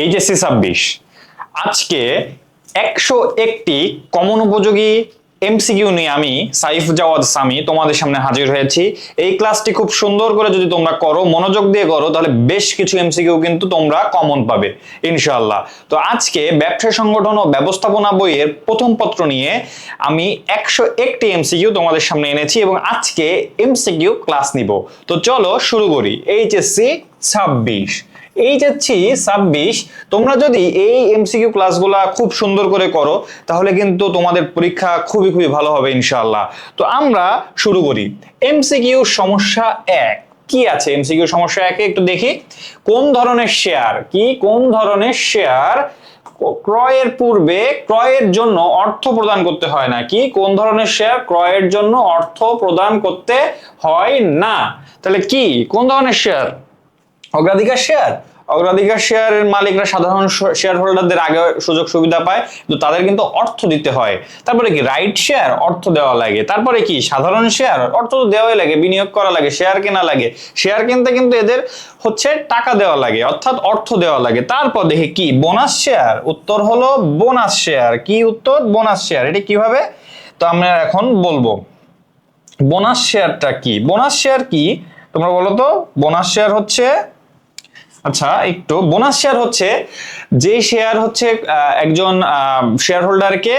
HSC 26 আজকে 101টি common উপযোগী MCQ নিয়ে আমি সাইফ জাওয়াদ সামি তোমাদের সামনে হাজির হয়েছি। এই ক্লাসটি খুব সুন্দর করে যদি তোমরা করো, মনোযোগ দিয়ে করো, তাহলে বেশ কিছু এমসিকিউ কিন্তু তোমরা কমন পাবে ইনশাআল্লাহ। তো আজকে ব্যবসা সংগঠন ও ব্যবস্থাপনা বইয়ের প্রথম পত্র নিয়ে আমি 101টি এমসিকিউ তোমাদের সামনে এনেছি এবং আজকে এমসিকিউ ক্লাস নিব। তো চলো শুরু করি। এইচএসসি 26 তোমরা যদি এই এমসিকিউ ক্লাসগুলা খুব সুন্দর করে করো তাহলে কিন্তু তোমাদের পরীক্ষা খুবই খুবই ভালো হবে ইনশাআল্লাহ। তো আমরা শুরু করি। এমসিকিউ সমস্যা 1 কি আছে? এমসিকিউ সমস্যা 1 একটু দেখি। কোন ধরনের শেয়ার ক্রয়ের পূর্বে ক্রয়ের জন্য অর্থ প্রদান করতে হয় না? কি কোন ধরনের শেয়ার ক্রয়ের জন্য অর্থ প্রদান করতে হয় না? তাহলে কি কোন ধরনের শেয়ার? অগ্রাধিকার শেয়ারের মালিকরা সাধারণ শেয়ার হোল্ডারদের আগে সুযোগ সুবিধা পায়, কিন্তু তাদের কিন্তু অর্থ দিতে হয়। তারপরে কি রাইট শেয়ার? অর্থ দেওয়া লাগে। তারপরে কি সাধারণ শেয়ার? অর্থ তো দেওয়াই লাগে, বিনিয়োগ করা লাগে, শেয়ার কেনা লাগে। শেয়ার কিনতে কিন্তু এদের হচ্ছে টাকা দেওয়া লাগে, অর্থাৎ অর্থ দেওয়া লাগে। তারপর দেখি কি বোনাস শেয়ার? উত্তর হলো বোনাস শেয়ার। কি উত্তর? Bonus share. এটি কিভাবে? তো আমরা এখন বলবো বোনাস শেয়ারটা কি। বোনাস শেয়ার কি তোমরা বলো তো? বোনাস শেয়ার হচ্ছে, আচ্ছা একটু, বোনাস শেয়ার হচ্ছে যে শেয়ার হচ্ছে একজন শেয়ার হোল্ডারকে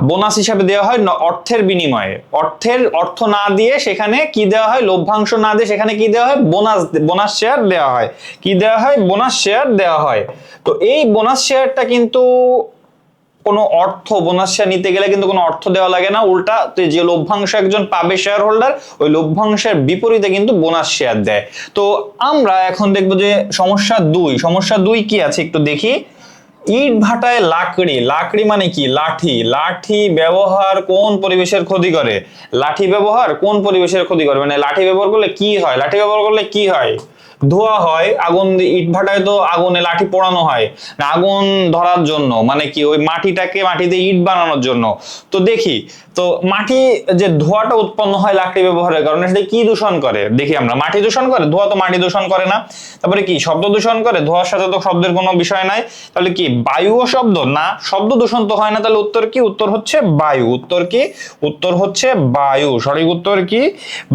বোনাস হিসাবে দেওয়া হয় অর্থের বিনিময়ে। অর্থ না দিয়ে সেখানে কি দেওয়া হয়? লভ্যাংশ না দিয়ে সেখানে কি দেওয়া হয়? বোনাস শেয়ার দেওয়া হয়। কি দেওয়া হয়? বোনাস শেয়ার দেওয়া হয়। তো এই বোনাস শেয়ারটা কিন্তু কোনো বোনাস শেয়ার নিতে গেলে কিন্তু কোনো অর্থ দেওয়া লাগে না, উল্টা যে লভ্যাংশ একজন পাবে শেয়ার হোল্ডার, ওই লভ্যাংশের বিপরীতে কিন্তু বোনাস শেয়ার দেয়। তো আমরা এখন দেখবো যে সমস্যা 2 কি আছে একটু দেখি। ইট ভাটায় লাকড়ি মানে কি? লাঠি ব্যবহার কোন পরিবেশের ক্ষতি করে? মানে লাঠি ব্যবহার করলে কি হয়? ধোয়া হয়। আগুন, ইট ভাটায় তো আগুনে লাঠি পোড়ানো হয় না আগুন ধরার জন্য, মানে কি ওই মাটি দিয়ে ইট বানানোর জন্য। তো দেখি, তো মাটি যে ধোঁয়াটা উৎপন্ন হয় লাকড়ি ব্যবহারের কারণে, সেটা কি দূষণ করে? দেখি আমরা, মাটি দূষণ করে? ধোঁয়া তো মাটি দূষণ করে না। তারপরে কি শব্দ দূষণ করে? ধোঁয়ার সাথে তো শব্দের কোনো বিষয় নাই। তাহলে কি বায়ু ও শব্দ? না, শব্দ দূষণ তো হয় না। তাহলে উত্তর কি? উত্তর হচ্ছে বায়ু। উত্তর হচ্ছে বায়ু। সঠিক উত্তর কি?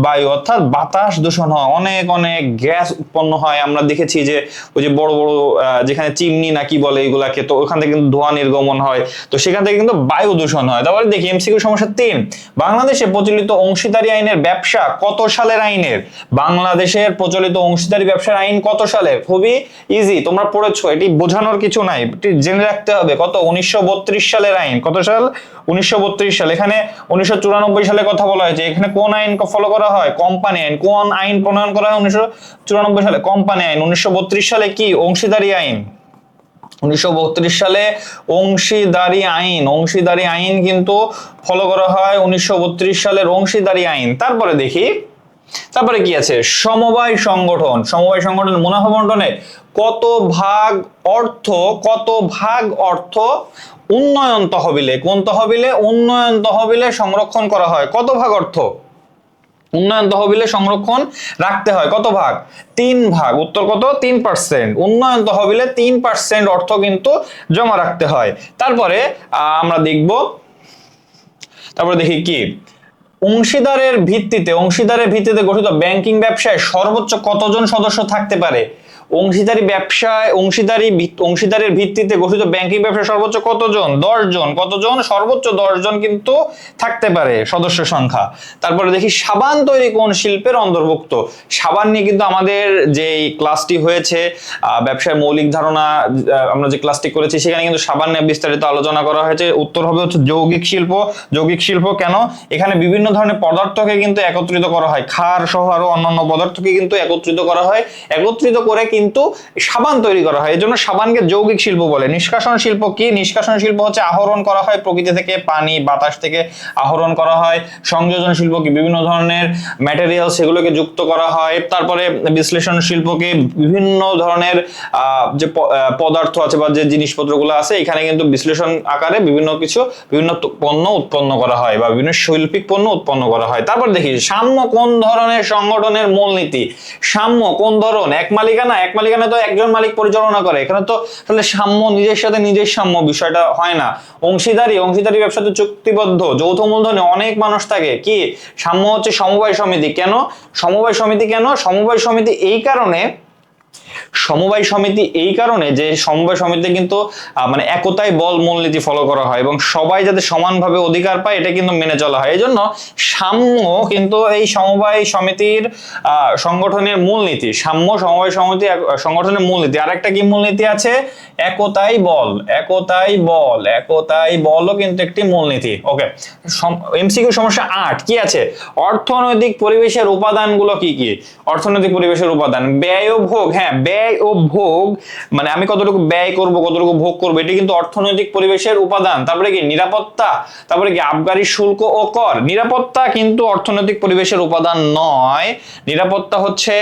বায়ু। অর্থাৎ বাতাস দূষণ হয়, অনেক অনেক গ্যাস উৎপন্ন হয়। আমরা দেখেছি যে ওই যে বড় বড় যেখানে চিমনি না কি বলে এগুলাকে, তো ওখান থেকে কিন্তু ধোঁয়া নির্গমন হয়, তো সেখান থেকে কিন্তু বায়ু দূষণ হয়। তারপরে দেখি এমসিকিউ সমস্যা 3, বাংলাদেশে প্রচলিত অংশীদারি আইনের ব্যবসা কত সালের আইনের? বাংলাদেশের প্রচলিত অংশীদারি ব্যবসার আইন কত সালের? খুবই ইজি, তোমরা পড়েছো, এটি বোঝানোর কিছু নাই, এটি জেনে রাখতে হবে। কত? 1932 সালের আইন। কত সাল? 1932 সাল। এখানে 1994 সালে কথা বলা হয়েছে। এখানে কোন আইন ফলো করা হয়? কোম্পানি আইন। কোন আইন প্রণয়ন করা হয় 1994 সালে? কোম্পানি আইন। 1932 সালে কি? অংশীদারি আইন। 1932 সালে অংশীদারি আইন কিন্তু ফলো করা হয় 1932 সালের অংশীদারি আইন। তারপরে দেখি, তারপরে কি আছে? সমবায় সংগঠন মুনাফা বন্টনে কত ভাগ অর্থ উন্নয়ন তহবিলে, কোন তহবিলে? উন্নয়ন তহবিলে সংরক্ষণ করা হয়। কত ভাগ অর্থ উন্নয়ন তহবিলে সংরক্ষণ রাখতে হয়? কত ভাগ? 3 ভাগ। উত্তর কত? 3%। উন্নয়ন তহবিলে 3% অর্থ কিন্তু জমা রাখতে হয়। তারপরে আমরা দেখি কি অংশীদারের ভিত্তিতে গঠিত ব্যাংকিং ব্যবসায় সর্বোচ্চ কতজন সদস্য থাকতে পারে? অংশীদারের ভিত্তিতে গঠিত ব্যাংকিং ব্যবসায় সর্বোচ্চ কতজন? 10 জন। কতজন? সর্বোচ্চ 10 জন কিন্তু থাকতে পারে সদস্য সংখ্যা। তারপরে দেখি সাবান তৈরি কোন শিল্পের অন্তর্ভুক্ত? সাবান নিয়ে কিন্তু আমাদের যে ক্লাসটি হয়েছে, ব্যবসায় মৌলিক ধারণা, আমরা যে ক্লাসটি করেছি সেখানে কিন্তু সাবান নিয়ে বিস্তারিত আলোচনা করা হয়েছে। উত্তর হবে হচ্ছে যৌগিক শিল্প। কেন? এখানে বিভিন্ন ধরনের পদার্থকে কিন্তু একত্রিত করা হয়, ক্ষার সহ আরো অন্যান্য পদার্থকে কিন্তু একত্রিত করা হয়, একত্রিত করে কিন্তু সাবান তৈরি করা হয়। এজন্য সাবানকে যৌগিক শিল্প বলে। নিষ্কাশন শিল্প কি? নিষ্কাশন শিল্প হচ্ছে আহরণ করা হয় প্রকৃতি থেকে, পানি বাতাস থেকে আহরণ করা হয়। সংযোজন শিল্প কি? বিভিন্ন ধরনের ম্যাটেরিয়াল সেগুলোকে যুক্ত করা হয়। তারপরে বিশ্লেষণ শিল্পকে বিভিন্ন ধরনের যে পদার্থ আছে বা যে জিনিসপত্রগুলো আছে এখানে কিন্তু বিশ্লেষণ আকারে বিভিন্ন পণ্য উৎপন্ন করা হয় বা বিভিন্ন শৈল্পিক পণ্য উৎপন্ন করা হয়। তারপর দেখি সাম্য কোন ধরনের সংগঠনের মূলনীতি? সাম্য কোন ধরন? এক মালিকানা, এক মালিকানা তো একজন মালিক পরিচালনা করে, এখানে তো তাহলে সাম্য, নিজের সাথে নিজের সাম্য বিষয়টা হয় না। অংশীদারি ব্যবসাতে চুক্তিবদ্ধ যৌথ মূলধনে অনেক মানুষ থাকে, কি সাম্য হচ্ছে সমবায় সমিতি। কেন সমবায় সমিতি? কেন সমবায় সমিতি? এই কারণে যে সমবায় সমিতিতে কিন্তু মানে একতাই বল মূলনীতি ফলো করা হয় এবং সবাই যাতে সমানভাবে অধিকার পায় এটা কিন্তু মেনে চলা হয়। এজন্য সাম্য কিন্তু এই সমবায় সমিতির সংগঠনের মূলনীতি। সাম্য সমবায় সমিতি সংগঠনের মূলনীতি। আরেকটা কি মূলনীতি আছে? একতাই বলও কিন্তু একটি মূলনীতি। ওকে, এমসিকিউ সমস্যা 8 কি আছে? অর্থনৈতিক পরিবেশের উপাদানগুলো কি কি? অর্থনৈতিক পরিবেশের উপাদান ব্যয় ও ভোগ। হ্যাঁ, ব্যয় ও ভোগ মানে আমি কতটুকু ব্যয় করব, কতটুকু ভোগ করব, এটি কিন্তু অর্থনৈতিক পরিবেশের উপাদান। তারপরে কি নিরাপত্তা, তারপরে কি আবগারি শুল্ক ও কর। নিরাপত্তা কিন্তু অর্থনৈতিক পরিবেশের উপাদান নয়, নিরাপত্তা হচ্ছে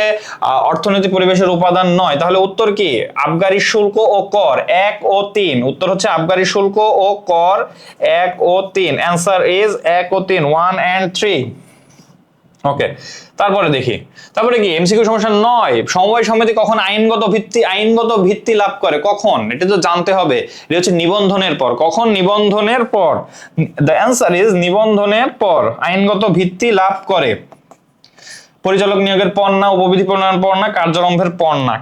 অর্থনৈতিক পরিবেশের উপাদান নয়। তাহলে উত্তর কি? আবগারি শুল্ক ও কর 1 ও 3। উত্তর হচ্ছে আবগারি শুল্ক ও কর 1 ও 3। অ্যান্সার ইজ 1 ও 3, 1 and 3। ওকে, তারপরে দেখি, তারপরে কি এমসিকিউ সমস্যা 9, সমবায় সমিতি কখন আইনগত ভিত্তি লাভ করে? কখন? এটা তো জানতে হবে। এটা হচ্ছে নিবন্ধনের পর। কখন? নিবন্ধনের পর। দ্য অ্যান্সার ইজ নিবন্ধনের পর আইনগত ভিত্তি লাভ করে। পরিচালক নিয়োগের পর না, উপবিধি প্রণয়নের পর না, কার্যরম্ভের পর না,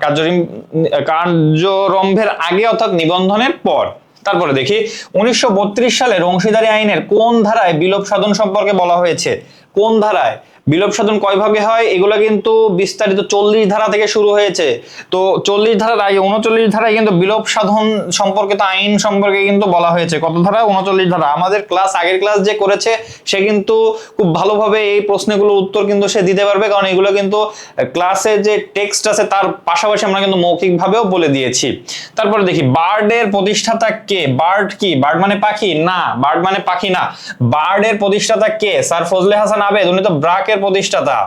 কার্যরম্ভের আগে অর্থাৎ নিবন্ধনের পর। তারপরে দেখি 1932 সালের অংশীদারি আইনের কোন ধারায় বিলোপ সাধন সম্পর্কে বলা হয়েছে? কোন ধারায়? বিলোপ সাধন কয় ভাগে হয়? এগুলো কিন্তু বিস্তারিত 40 ধারা থেকে শুরু হয়েছে। তো 40 ধারার আগে 39 ধারায় কিন্তু বিলোপ সাধন সম্পর্কিত আইন সম্পর্কে কিন্তু বলা হয়েছে। কত ধারা? 39 ধারা। আমাদের আগের ক্লাস যে করেছে সে কিন্তু খুব ভালোভাবে এই প্রশ্নগুলোর উত্তর কিন্তু সে দিতে পারবে, কারণ এগুলো কিন্তু ক্লাসে যে টেক্সট আছে তার পাশাপাশি আমরা কিন্তু মৌখিকভাবেও বলে দিয়েছি। তারপরে দেখি বার্ডের প্রতিষ্ঠাতা কে? বার্ড কি? বার্ড মানে পাখি? না, বার্ড মানে পাখি না। বার্ডের প্রতিষ্ঠাতা কে? স্যার ফজলে হাসান আবেদ। উনি তো ব্রাকের প্রতিষ্ঠাতা।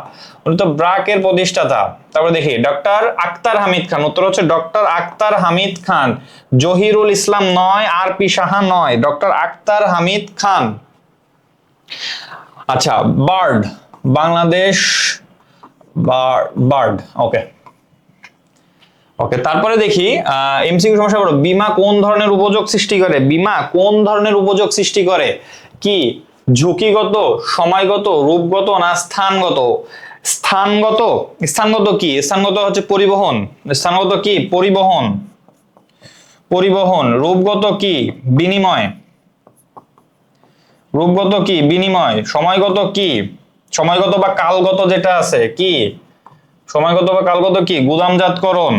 তারপরে দেখি ডক্টর আক্তার হামিদ খান। উত্তর হচ্ছে ডক্টর আক্তার হামিদ খান। জহিরুল ইসলাম নয়, আর পি সাহা নয়, ডক্টর আক্তার হামিদ খান। আচ্ছা, বার্ড বাংলাদেশ বার্ড। ওকে, তারপরে দেখি এমসিকিউ সমস্যা করো। বীমা কোন ধরনের উপযোগ সৃষ্টি করে? বীমা কোন ধরনের উপযোগ সৃষ্টি করে? কি ঝুঁকিগত, সময়গত, রূপগত না স্থানগত? স্থানগত কি? স্থানগত হচ্ছে পরিবহন। স্থানগত কি? পরিবহন। রূপগত কি? বিনিময়। সময়গত কি? সময়গত বা কালগত যেটা আছে কি? সময়গত বা কালগত কি? গুদামজাতকরণ।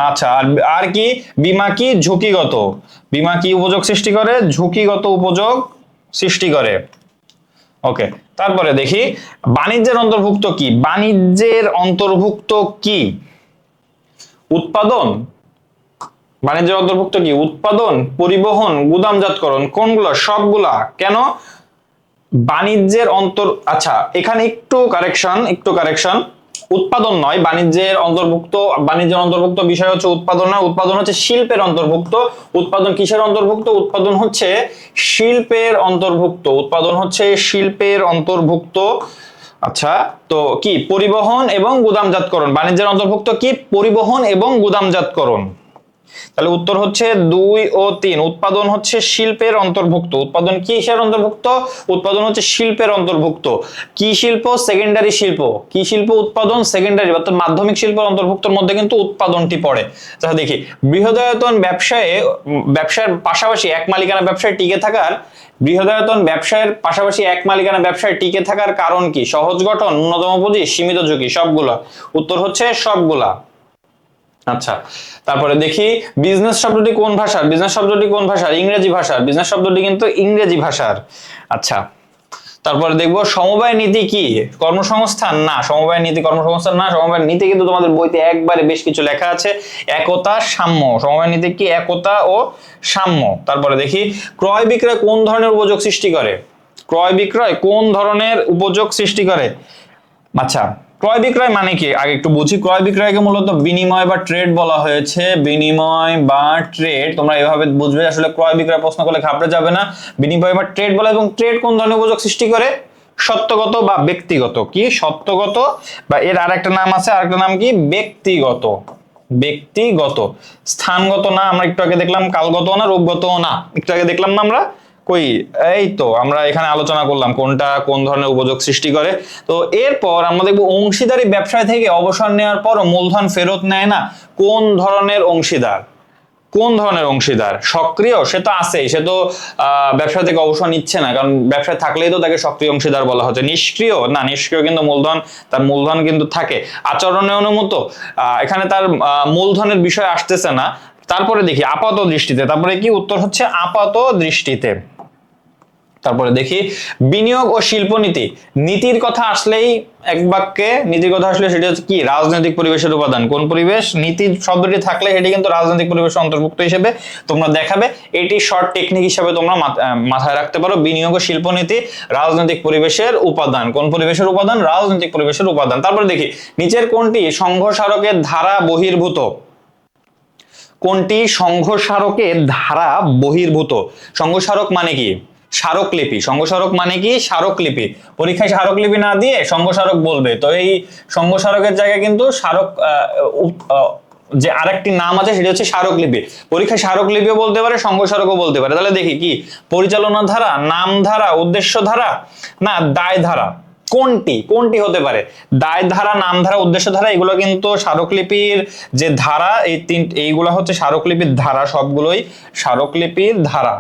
আচ্ছা, আর কি? বীমা কি? ঝুঁকিগত। বীমা কি উপযোগ সৃষ্টি করে? ঝুঁকিগত উপযোগ সৃষ্টি করে। ওকে, তারপরে দেখি বাণিজ্যের অন্তর্ভুক্ত কি? বাণিজ্যের অন্তর্ভুক্ত কি? উৎপাদন। বাণিজ্যের অন্তর্ভুক্ত কি? উৎপাদন, পরিবহন, গুদামজাতকরণ। কোনগুলো? সবগুলা। কেন? বাণিজ্যের আচ্ছা, এখানে একটু কারেকশন। উৎপাদন নয়, বাণিজ্যের অন্তর্ভুক্ত বিষয় হচ্ছে উৎপাদন নয়, উৎপাদন হচ্ছে শিল্পের অন্তর্ভুক্ত। উৎপাদন কিসের অন্তর্ভুক্ত? উৎপাদন হচ্ছে শিল্পের অন্তর্ভুক্ত। আচ্ছা, তো কি? পরিবহন এবং গুদামজাতকরণ। বাণিজ্যের অন্তর্ভুক্ত কি? পরিবহন এবং গুদামজাতকরণ। তাহলে উত্তর হচ্ছে 2 ও 3। উৎপাদন হচ্ছে শিল্পের অন্তর্ভুক্ত। উৎপাদন কিসের অন্তর্ভুক্ত? উৎপাদন হচ্ছে শিল্পের অন্তর্ভুক্ত। কি শিল্প? সেকেন্ডারি শিল্প। কি শিল্প? উৎপাদন সেকেন্ডারি অর্থাৎ মাধ্যমিক শিল্পের অন্তর্ভুক্তর মধ্যে কিন্তু উৎপাদনটি পড়ে। তাহলে দেখি বৃহদায়তন ব্যবসার পাশাপাশি এক মালিকানা ব্যবসায় টিকে থাকার কারণ কি? সহজ গঠন, ন্যূনতম পুঁজি, সীমিত ঝুঁকি। সবগুলা। উত্তর হচ্ছে সবগুলা। আচ্ছা, তারপরে দেখি বিজনেস শব্দটি কোন ভাষার? ইংরেজি ভাষার। বিজনেস শব্দটি কিন্তু ইংরেজি ভাষার। আচ্ছা, তারপরে দেখবো সমবায় নীতি কি? কর্মসংস্থান? না, সমবায় নীতি কর্মসংস্থান না। সমবায় নীতি কিন্তু তোমাদের বইতে একবারে বেশ কিছু লেখা আছে। একতা, সাম্য। সমবায় নীতি কি? একতা ও সাম্য। তারপরে দেখি ক্রয় বিক্রয় কোন ধরনের উপযোগ সৃষ্টি করে? আচ্ছা, ক্রয় বিক্রয় মানে কি আগে একটু বুঝি। ক্রয় বিক্রয়কে মূলত বিনিময় বা ট্রেড বলা হয়েছে। বিনিময় বা ট্রেড তোমরা এভাবে বুঝবে, আসলে ক্রয় বিক্রয় প্রশ্ন করলে ঘাবড়ে যাবে না। বিনিময় বা ট্রেড বলা, এবং ট্রেড কোন ধরনের উপযোগ সৃষ্টি করে? সত্যগত বা ব্যক্তিগত, কি সত্যগত বা এর আরেকটা নাম আছে, আরেকটা নাম কি ব্যক্তিগত। ব্যক্তিগত, স্থানগত না, আমরা একটু আগে দেখলাম কালগত না, রূপগত না, একটু আগে দেখলাম না আমরা কই, এই তো আমরা এখানে আলোচনা করলাম কোনটা কোন ধরনের উপযোগ সৃষ্টি করে। তো এরপর আমরা দেখবো অংশীদারি ব্যবসায় থেকে অবসর নেওয়ার পর মূলধন ফেরত নেয় না কোন ধরনের অংশীদার? কোন ধরনের অংশীদার? সক্রিয়, সে তো আছেই, সে তো ব্যবসা থেকে অবসর নিচ্ছে না, কারণ ব্যবসায় থাকলেই তো তাকে সক্রিয় অংশীদার বলা হচ্ছে। নিষ্ক্রিয় না, নিষ্ক্রিয় কিন্তু মূলধন, তার মূলধন কিন্তু থাকে। আচরণে অনুমত, এখানে তার মূলধনের বিষয় আসতেছে না। তারপরে দেখি আপাত দৃষ্টিতে, তারপরে কি উত্তর হচ্ছে আপাত দৃষ্টিতে। তারপরে দেখি বিনিয়োগ ও শিল্পনীতি, নীতির কথা আসলেই এক বাক্যে নীতির কথা আসলে সেটা হচ্ছে কি রাজনৈতিক পরিবেশের উপাদান। কোন পরিবেশ? নীতি শব্দটি থাকলে সেটি কিন্তু রাজনৈতিক পরিবেশের অন্তর্ভুক্ত হিসেবে তোমরা দেখাবে। এটি শর্ট টেকনিক হিসেবে তোমরা মাথায় রাখতে পারো। বিনিয়োগ ও শিল্পনীতি রাজনৈতিক পরিবেশের উপাদান। কোন পরিবেশের উপাদান? রাজনৈতিক পরিবেশের উপাদান। তারপরে দেখি নিচের কোনটি সংঘ স্মারকের ধারা বহির্ভূত? কোনটি সংঘ স্মারকের ধারা বহির্ভূত? সংঘ স্মারক মানে কি? স্মারকলিপি। সংঘ স্মারক মানে কি? স্মারকলিপি। পরীক্ষায় স্মারকলিপি না দিয়ে সংঘ স্মারক বলবে, তো এই সংঘ স্মারকের জায়গায় কিন্তু স্মারক যে আরেকটি নাম আছে সেটা হচ্ছে স্মারকলিপি। পরীক্ষায় স্মারকলিপিও বলতে পারে, সংঘ স্মারকও বলতে পারে। তাহলে দেখি কি পরিচালনা ধারা, নাম ধারা, উদ্দেশ্য ধারা না দায় ধারা? কোনটি কোনটি হতে পারে? দায় ধারা, নাম ধারা, উদ্দেশ্য ধারা, এগুলো কিন্তু স্মারকলিপির যে ধারা, এইগুলো হচ্ছে স্মারকলিপির ধারা, সবগুলোই স্মারকলিপির ধারা।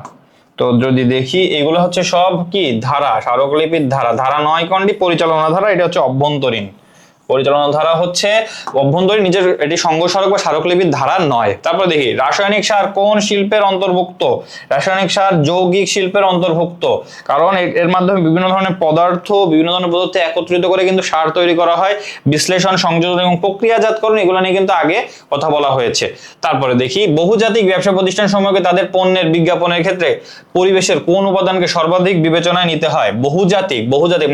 তো যদি দেখি এগুলো হচ্ছে সব কি ধারা, স্মারকলিপির ধারা। ধারা নয় কোনটি? পরিচালনা ধারা, এটা হচ্ছে অভ্যন্তরীণ। পরিচালনা ধারা হচ্ছে অভ্যন্তরীণ, নিজের এটি সংঘ স্মারক বা স্মারকলিপির ধারা নয়। তারপর দেখি রাসায়নিক সার কোন শিল্পের অন্তর্ভুক্ত? রাসায়নিক সার যৌগিক শিল্পের অন্তর্ভুক্ত, কারণ এর মাধ্যমে বিভিন্ন ধরনের পদার্থ একত্রিত করে কিন্তু সার তৈরি করা হয়। বিশ্লেষণ, সংযোজন এবং প্রক্রিয়াজাতকরণ, এগুলো নিয়ে কিন্তু আগে কথা বলা হয়েছে। তারপরে দেখি বহুজাতিক ব্যবসা প্রতিষ্ঠান সমূহকে তাদের পণ্যের বিজ্ঞাপনের ক্ষেত্রে পরিবেশের কোন উপাদানকে সর্বাধিক বিবেচনায় নিতে হয়? বহুজাতিক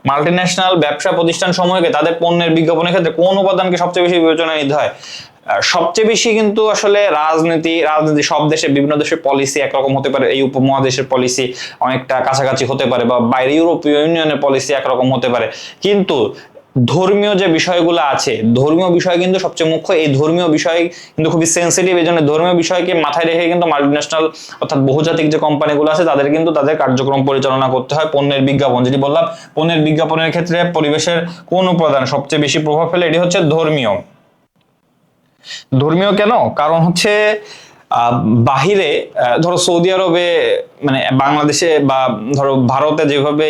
মাল্টিন্যাশনাল ব্যবসা প্রতিষ্ঠান সমূহকে তাদের পণ্যের বিজ্ঞাপনের ক্ষেত্রে কোন উপাদানকে সবচেয়ে বেশি বিবেচনায় নিতে হয়? সবচেয়ে বেশি কিন্তু আসলে রাজনীতি সব দেশে, বিভিন্ন দেশের পলিসি একরকম হতে পারে, এই উপমহাদেশের পলিসি অনেকটা কাছাকাছি হতে পারে, বা বাইরে ইউরোপীয় ইউনিয়নের পলিসি একরকম হতে পারে, কিন্তু ধর্মীয় যে বিষয়গুলো আছে, ধর্মীয় বিষয় কিন্তু সবচেয়ে মুখ্য। এই ধর্মীয় বিষয় কিন্তু খুবই সেন্সিটিভ, এই জন্য ধর্মীয় বিষয়কে মাথায় রেখে কিন্তু মাল্টিন্যাশনাল অর্থাৎ বহুজাতিক যে কোম্পানিগুলো আছে তাদের কিন্তু তাদের কার্যক্রম পরিচালনা করতে হয়। পণ্যের বিজ্ঞাপন, যেটি বললাম, পণ্যের বিজ্ঞাপনের ক্ষেত্রে পরিবেশের কোন উপাদান সবচেয়ে বেশি প্রভাব ফেলে? এটি হচ্ছে ধর্মীয়। ধর্মীয় কেন? কারণ হচ্ছে বাহিরে ধরো সৌদি আরবে, মানে বাংলাদেশে বা ধরো ভারতে যেভাবে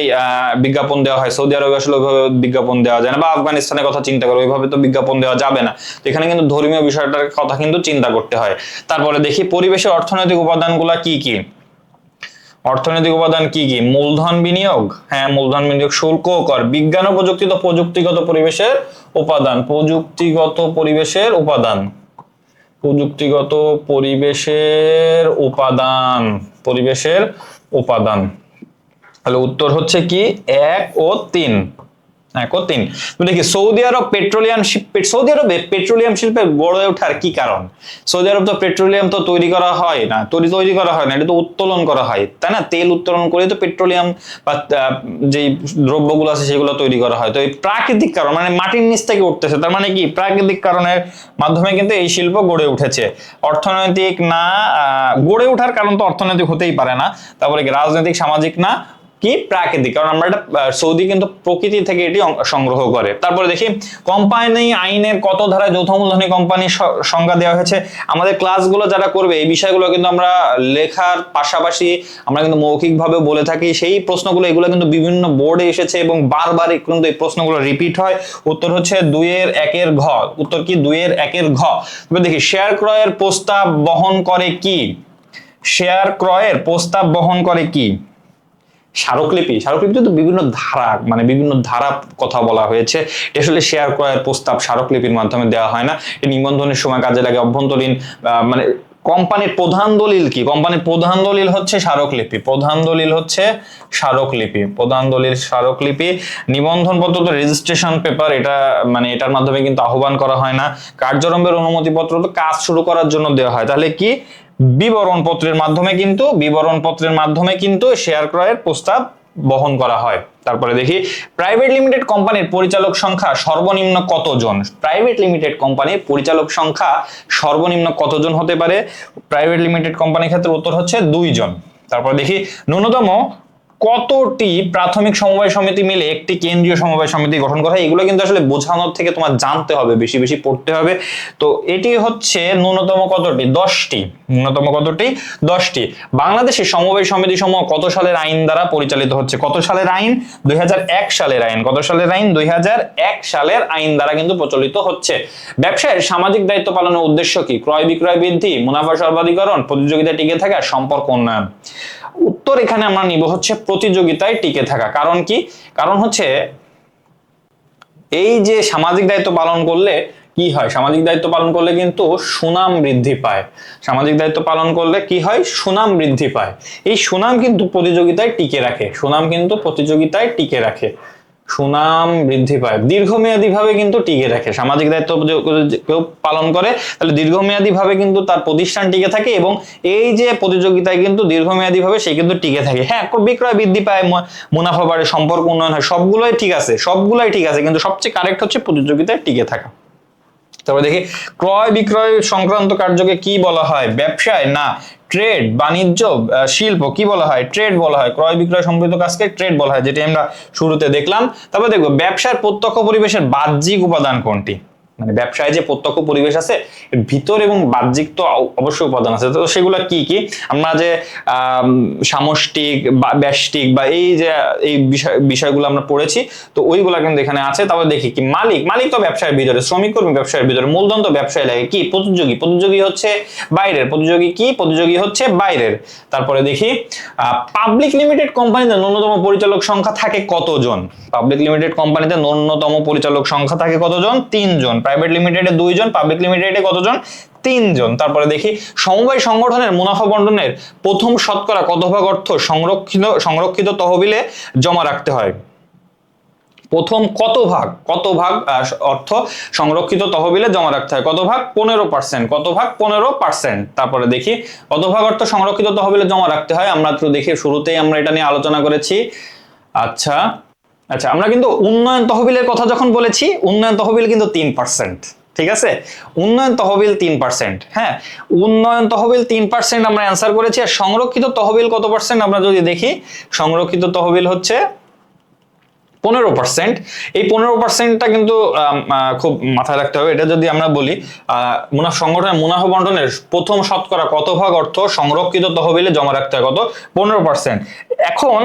বিজ্ঞাপন দেওয়া হয়, সৌদি আরবে আসলে ওইভাবে বিজ্ঞাপন দেওয়া যায় না, বা আফগানিস্তানের কথা চিন্তা করো, ওইভাবে তো বিজ্ঞাপন দেওয়া যাবে না। তো এখানে কিন্তু ধর্মীয় বিষয়টার কথা কিন্তু চিন্তা করতে হয়। তারপরে দেখি পরিবেশের অর্থনৈতিক উপাদানগুলা কি কি? অর্থনৈতিক উপাদান কি কি? মূলধন বিনিয়োগ, হ্যাঁ মূলধন বিনিয়োগ, শুল্ক ও কর। বিজ্ঞান ও প্রযুক্তি তো প্রযুক্তিগত পরিবেশের উপাদান, প্রযুক্তিগত পরিবেশের উপাদান, প্রযুক্তিগত পরিবেশের উপাদান, পরিবেশের উপাদান। তাহলে উত্তর হচ্ছে কি 1 ও 3। দেখি সৌদি আরব সৌদি আরবে পেট্রোলিয়াম শিল্পের গড়ে ওঠার কি কারণ? সৌদি আরব তো পেট্রোলিয়াম তো তৈরি করা হয় না, এটা তো উত্তোলন করা হয়, তাই না? তেল উত্তোলন করে তো পেট্রোলিয়াম বা যে দ্রব্যগুলো আছে সেগুলো তৈরি করা হয়। তো এই প্রাকৃতিক কারণ, মানে মাটির নিচ থেকে উঠতেছে, তার মানে কি প্রাকৃতিক কারণের মাধ্যমে কিন্তু এই শিল্প গড়ে উঠেছে। অর্থনৈতিক না, গড়ে ওঠার কারণ তো অর্থনৈতিক হতেই পারে না। তারপরে কি রাজনৈতিক, সামাজিক না, কি প্রাকৃতিক, কারণ আমরা এটা সৌদি কিন্তু প্রকৃতি থেকে এটি সংগ্রহ করে। তারপরে দেখি কোম্পানি আইনের কত ধারায় যৌথ মূলধনী কোম্পানির সংজ্ঞা দেওয়া হয়েছে? আমাদের ক্লাসগুলো যারা করবে এই বিষয়গুলো কিন্তু আমরা লেখার পাশাপাশি আমরা কিন্তু মৌখিকভাবে বলে থাকি। সেই প্রশ্নগুলো এগুলো কিন্তু বিভিন্ন বোর্ডে এসেছে এবং বারবার কিন্তু এই প্রশ্নগুলো রিপিট হয়। উত্তর হচ্ছে 2-1 ঘ। উত্তর কি 2-1 ঘ। তবে দেখি শেয়ার ক্রয়ের প্রস্তাব বহন করে কি? শেয়ার ক্রয়ের প্রস্তাব বহন করে কি? স্মারকলিপি। স্মারকলিপিতে তো বিভিন্ন ধারা, মানে বিভিন্ন ধারা কথা বলা হয়েছে। আসলে শেয়ার ক্রয়ের প্রস্তাব স্মারকলিপির মাধ্যমে দেওয়া হয় না, এই নিবন্ধনের সময় কাজে লাগে। অভ্যন্তরীণ মানে কোম্পানির প্রধান দলিল কি? কোম্পানির প্রধান দলিল হচ্ছে স্মারকলিপি। প্রধান দলিল হচ্ছে স্মারকলিপি। প্রধান দলিল স্মারকলিপি। নিবন্ধন পত্র তো রেজিস্ট্রেশন পেপার, এটা মানে এটার মাধ্যমে কিন্তু আহ্বান করা হয় না। কার্যারম্ভের অনুমতিপত্র তো কাজ শুরু করার জন্য দেওয়া হয়। তাহলে কি বিবরণ পত্রের মাধ্যমে কিন্তু শেয়ার ক্রয়ের প্রস্তাব বহন করা হয়। তারপরে দেখি প্রাইভেট লিমিটেড কোম্পানির পরিচালক সংখ্যা সর্বনিম্ন কতজন? প্রাইভেট লিমিটেড কোম্পানির পরিচালক সংখ্যা সর্বনিম্ন কতজন হতে পারে? প্রাইভেট লিমিটেড কোম্পানির ক্ষেত্রে উত্তর হচ্ছে 2 জন। তারপর দেখি ন্যূনতম কতটি প্রাথমিক সমবায় সমিতি মিলে একটি কেন্দ্রীয় সমবায় সমিতি গঠন করা হয়? এগুলো কিন্তু আসলে বোঝানোর থেকে তোমার জানতে হবে, বেশি বেশি পড়তে হবে। তো এটি হচ্ছে ন্যূনতম কতটি? 10টি। ন্যূনতম কতটি? 10টি। বাংলাদেশের সমবায় সমিতি সমূহ কত সালের আইন দ্বারা পরিচালিত হচ্ছে? কত সালের আইন? 2001 সালের আইন। কত সালের আইন? 2001 সালের আইন দ্বারা কিন্তু প্রচলিত হচ্ছে। ব্যবসায়ের সামাজিক দায়িত্ব পালনের উদ্দেশ্য কি? ক্রয় বিক্রয় বৃদ্ধি, মুনাফা সর্বাধিকরণ, প্রতিযোগিতা টিকে থাকা, সম্পর্ক উন্নয়ন। উত্তর এখানে আমরা নিব হচ্ছে প্রতিযোগিতায় টিকে থাকা। কারণ কি? কারণ হচ্ছে এই যে সামাজিক দায়িত্ব পালন করলে কি হয়? সামাজিক দায়িত্ব পালন করলে কিন্তু সুনাম বৃদ্ধি পায়। সামাজিক দায়িত্ব পালন করলে কি হয়? সুনাম বৃদ্ধি পায়। এই সুনাম কিন্তু প্রতিযোগিতায় টিকে রাখে। সুনাম কিন্তু প্রতিযোগিতায় টিকে রাখে। সুনাম বৃদ্ধি পায়, দীর্ঘমেয়াদী ভাবে কিন্তু টিকে রাখে। সামাজিক দায়িত্ব কেউ পালন করে তাহলে দীর্ঘমেয়াদী ভাবে কিন্তু তার প্রতিষ্ঠান টিকে থাকে এবং এই যে প্রতিযোগিতায় কিন্তু দীর্ঘমেয়াদী ভাবে সে কিন্তু টিকে থাকে। হ্যাঁ, বিক্রয় বৃদ্ধি পায়, মুনাফা বাড়ে, সম্পর্ক উন্নয়ন হয়, সবগুলোই ঠিক আছে, সবগুলোই ঠিক আছে, কিন্তু সবচেয়ে কারেক্ট হচ্ছে প্রতিযোগিতায় টিকে থাকা। তারপরে দেখি ক্রয় বিক্রয় সংক্রান্ত কার্যকে কি বলা হয়? ব্যবসায় না ট্রেড, বাণিজ্য, শিল্প, কি বলা হয়? ট্রেড বলা হয়। ক্রয় বিক্রয় সম্পর্কিত কাজকে ট্রেড বলা হয়, যেটি আমরা শুরুতে দেখলাম। তারপরে দেখবো ব্যবসার প্রত্যক্ষ পরিবেশের বাহ্যিক উপাদান কোনটি? মানে ব্যবসায় যে প্রত্যক্ষ পরিবেশ আছে, ভিতর এবং বাহ্যিক তো অবশ্যই উপাদান আছে। তো সেগুলো কি কি? আমরা যে সামষ্টিক বা ব্যষ্টিক বা এই যে এই বিষয়গুলো আমরা পড়েছি, তো ওইগুলা কিন্তু এখানে আছে। তারপরে দেখি কি মালিক তো ব্যবসার ভিতরে, শ্রমিক কর্মী ব্যবসার ভিতরে, মূলধন তো ব্যবসায় লাগে। কি? প্রতিযোগী হচ্ছে বাইরের। প্রতিযোগী কি? প্রতিযোগী হচ্ছে বাইরের। তারপরে দেখি পাবলিক লিমিটেড কোম্পানিতে ন্যূনতম পরিচালক সংখ্যা থাকে কতজন? পাবলিক লিমিটেড কোম্পানিতে ন্যূনতম পরিচালক সংখ্যা থাকে কতজন? 3 জন। প্রাইভেট লিমিটেডে 2 জন, পাবলিক লিমিটেডে কতজন? 3 জন। তারপরে দেখি সমবায় সংগঠনের মুনাফা বন্টনের প্রথম শতকরা কত ভাগ অর্থ সংরক্ষিত তহবিলে জমা রাখতে হয়? প্রথম কত ভাগ অর্থ সংরক্ষিত তহবিলে জমা রাখতে হয়? কত ভাগ? 15%। কত ভাগ? 15%। তারপরে দেখি কত ভাগ অর্থ সংরক্ষিত তহবিলে জমা রাখতে হয়? আমরা তো দেখি শুরুতেই আমরা এটা নিয়ে আলোচনা করেছি। আচ্ছা, আমরা কিন্তু উন্নয়ন তহবিলের কথা যখন বলেছি, উন্নয়ন তহবিল কিন্তু 3%। ঠিক আছে, উন্নয়ন তহবিল 3%। হ্যাঁ, উন্নয়ন তহবিল 3% আমরা অ্যান্সার করেছি। আর সংরক্ষিত তহবিল কত পার্সেন্ট আমরা যদি দেখি, সংরক্ষিত তহবিল হচ্ছে 15%। এই 15%টা কিন্তু খুব মাথায় রাখতে হবে। এটা যদি আমরা বলি সংগঠনের মুনাফা বন্টনের প্রথম শতকরা কত ভাগ অর্থ সংরক্ষিত তহবিলে জমা রাখতে হয়? কত? 15%। এখন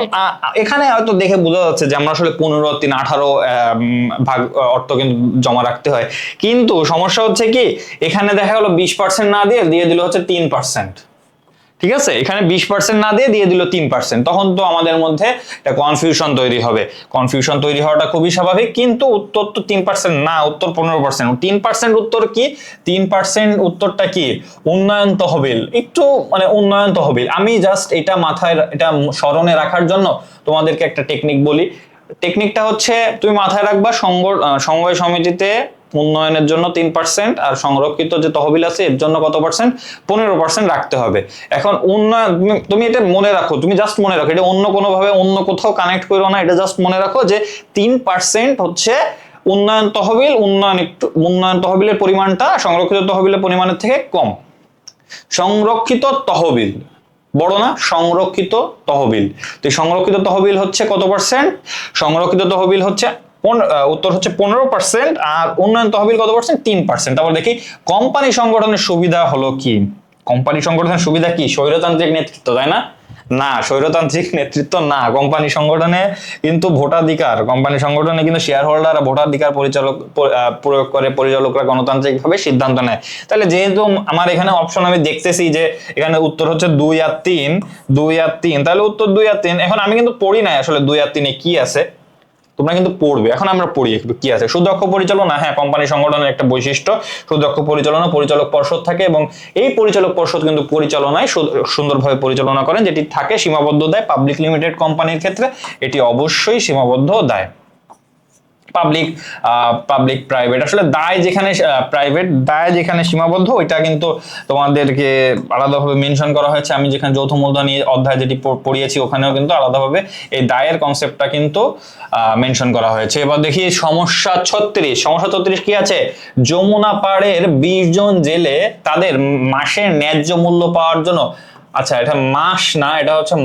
এখানে হয়তো দেখে বোঝা যাচ্ছে যে আমরা আসলে 15, 3, 18 ভাগ অর্থ কিন্তু জমা রাখতে হয়, কিন্তু সমস্যা হচ্ছে কি এখানে দেখা গেল 20% না দিয়ে দিল হচ্ছে 3%। ঠিক আছে, এখানে 20% না দিয়ে দিল 3%। তখন তো আমাদের মধ্যে একটা কনফিউশন তৈরি হবে। কনফিউশন তৈরি হওয়াটা খুবই স্বাভাবিক, কিন্তু উত্তর তো 3% না, উত্তর 15%। 3% উত্তর কি? 3% উত্তরটা কি? উন্নয়ন তহবিল। একটু মানে উন্নয়ন তহবিল। আমি জাস্ট এটা মাথায়, এটা স্মরণে রাখার জন্য তোমাদেরকে একটা টেকনিক বলি। টেকনিকটা হচ্ছে তুমি মাথায় রাখবা সমবায় সমিতিতে উন্নয়নের জন্য 3% আর সংরক্ষিত যে তহবিল আছে এর জন্য কত পার্সেন্ট? 15% রাখতে হবে। এখন উন্নয়ন তুমি এটা মনে রাখো, তুমি জাস্ট মনে রাখো, এটা অন্য কোনো ভাবে অন্য কোথাও কানেক্ট করো না, এটা জাস্ট মনে রাখো যে 3% হচ্ছে উন্নয়ন তহবিল। উন্নয়ন তহবিলের পরিমাণটা সংরক্ষিত তহবিলের পরিমাণের থেকে কম। সংরক্ষিত তহবিল বড় না, সংরক্ষিত তহবিল। তো সংরক্ষিত তহবিল হচ্ছে কত পার্সেন্ট? সংরক্ষিত তহবিল হচ্ছে উত্তর হচ্ছে 15%। আর উন্নয়ন তহবিল কত পার্সেন্ট? 3%। তারপর দেখি কোম্পানি সংগঠনের সুবিধা হলো কি? কোম্পানি সংগঠনের সুবিধা কি? স্বৈরতান্ত্রিক নেতৃত্ব, তাই না? না, স্বৈরতান্ত্রিক নেতৃত্ব না। কোম্পানি সংগঠনে কিন্তু ভোটাধিকার, কোম্পানি সংগঠনে কিন্তু শেয়ার হোল্ডাররা ভোটাধিকার প্রয়োগ করে, পরিচালকরা গণতান্ত্রিক ভাবে সিদ্ধান্ত নেয়। তাহলে যেহেতু আমার এখানে অপশন আমি দেখতেছি যে এখানে উত্তর হচ্ছে 2 আর 3, তাহলে উত্তর 2 আর 3। এখন আমি কিন্তু পড়ি নাই আসলে 2 আর 3 কি আছে, তোমরা কিন্তু পড়বে। এখন আমরা পড়ি একটু কি আছে। সুদক্ষ পরিচালনা, হ্যাঁ, কোম্পানি সংগঠনের একটা বৈশিষ্ট্য সুদক্ষ পরিচালনা। পরিচালক পর্ষদ থাকে এবং এই পরিচালক পর্ষদ কিন্তু পরিচালনায় সুন্দরভাবে পরিচালনা করেন, যেটি থাকে সীমাবদ্ধ দায়। পাবলিক লিমিটেড কোম্পানির ক্ষেত্রে এটি অবশ্যই সীমাবদ্ধ দায়। পাবলিক পাবলিক প্রাইভেট, আসলে দায় যেখানে প্রাইভেট দায় যেখানে সীমাবদ্ধ ওইটা কিন্তু তোমাদেরকে আলাদাভাবে মেনশন করা হয়েছে। আমি যেখানে যৌথ মূলধনী অধ্যায় যেটি পড়িয়েছি ওখানেও কিন্তু আলাদাভাবে এই দায়ের কনসেপ্টটা কিন্তু মেনশন করা হয়েছে। এবার দেখি সমস্যা 36। সমস্যা 36 কি আছে? যমুনা পাড়ের 20 জন জেলে তাদের মাসের ন্যায্য মূল্য পাওয়ার জন্য, আচ্ছা এটা মাস না, এটা হচ্ছে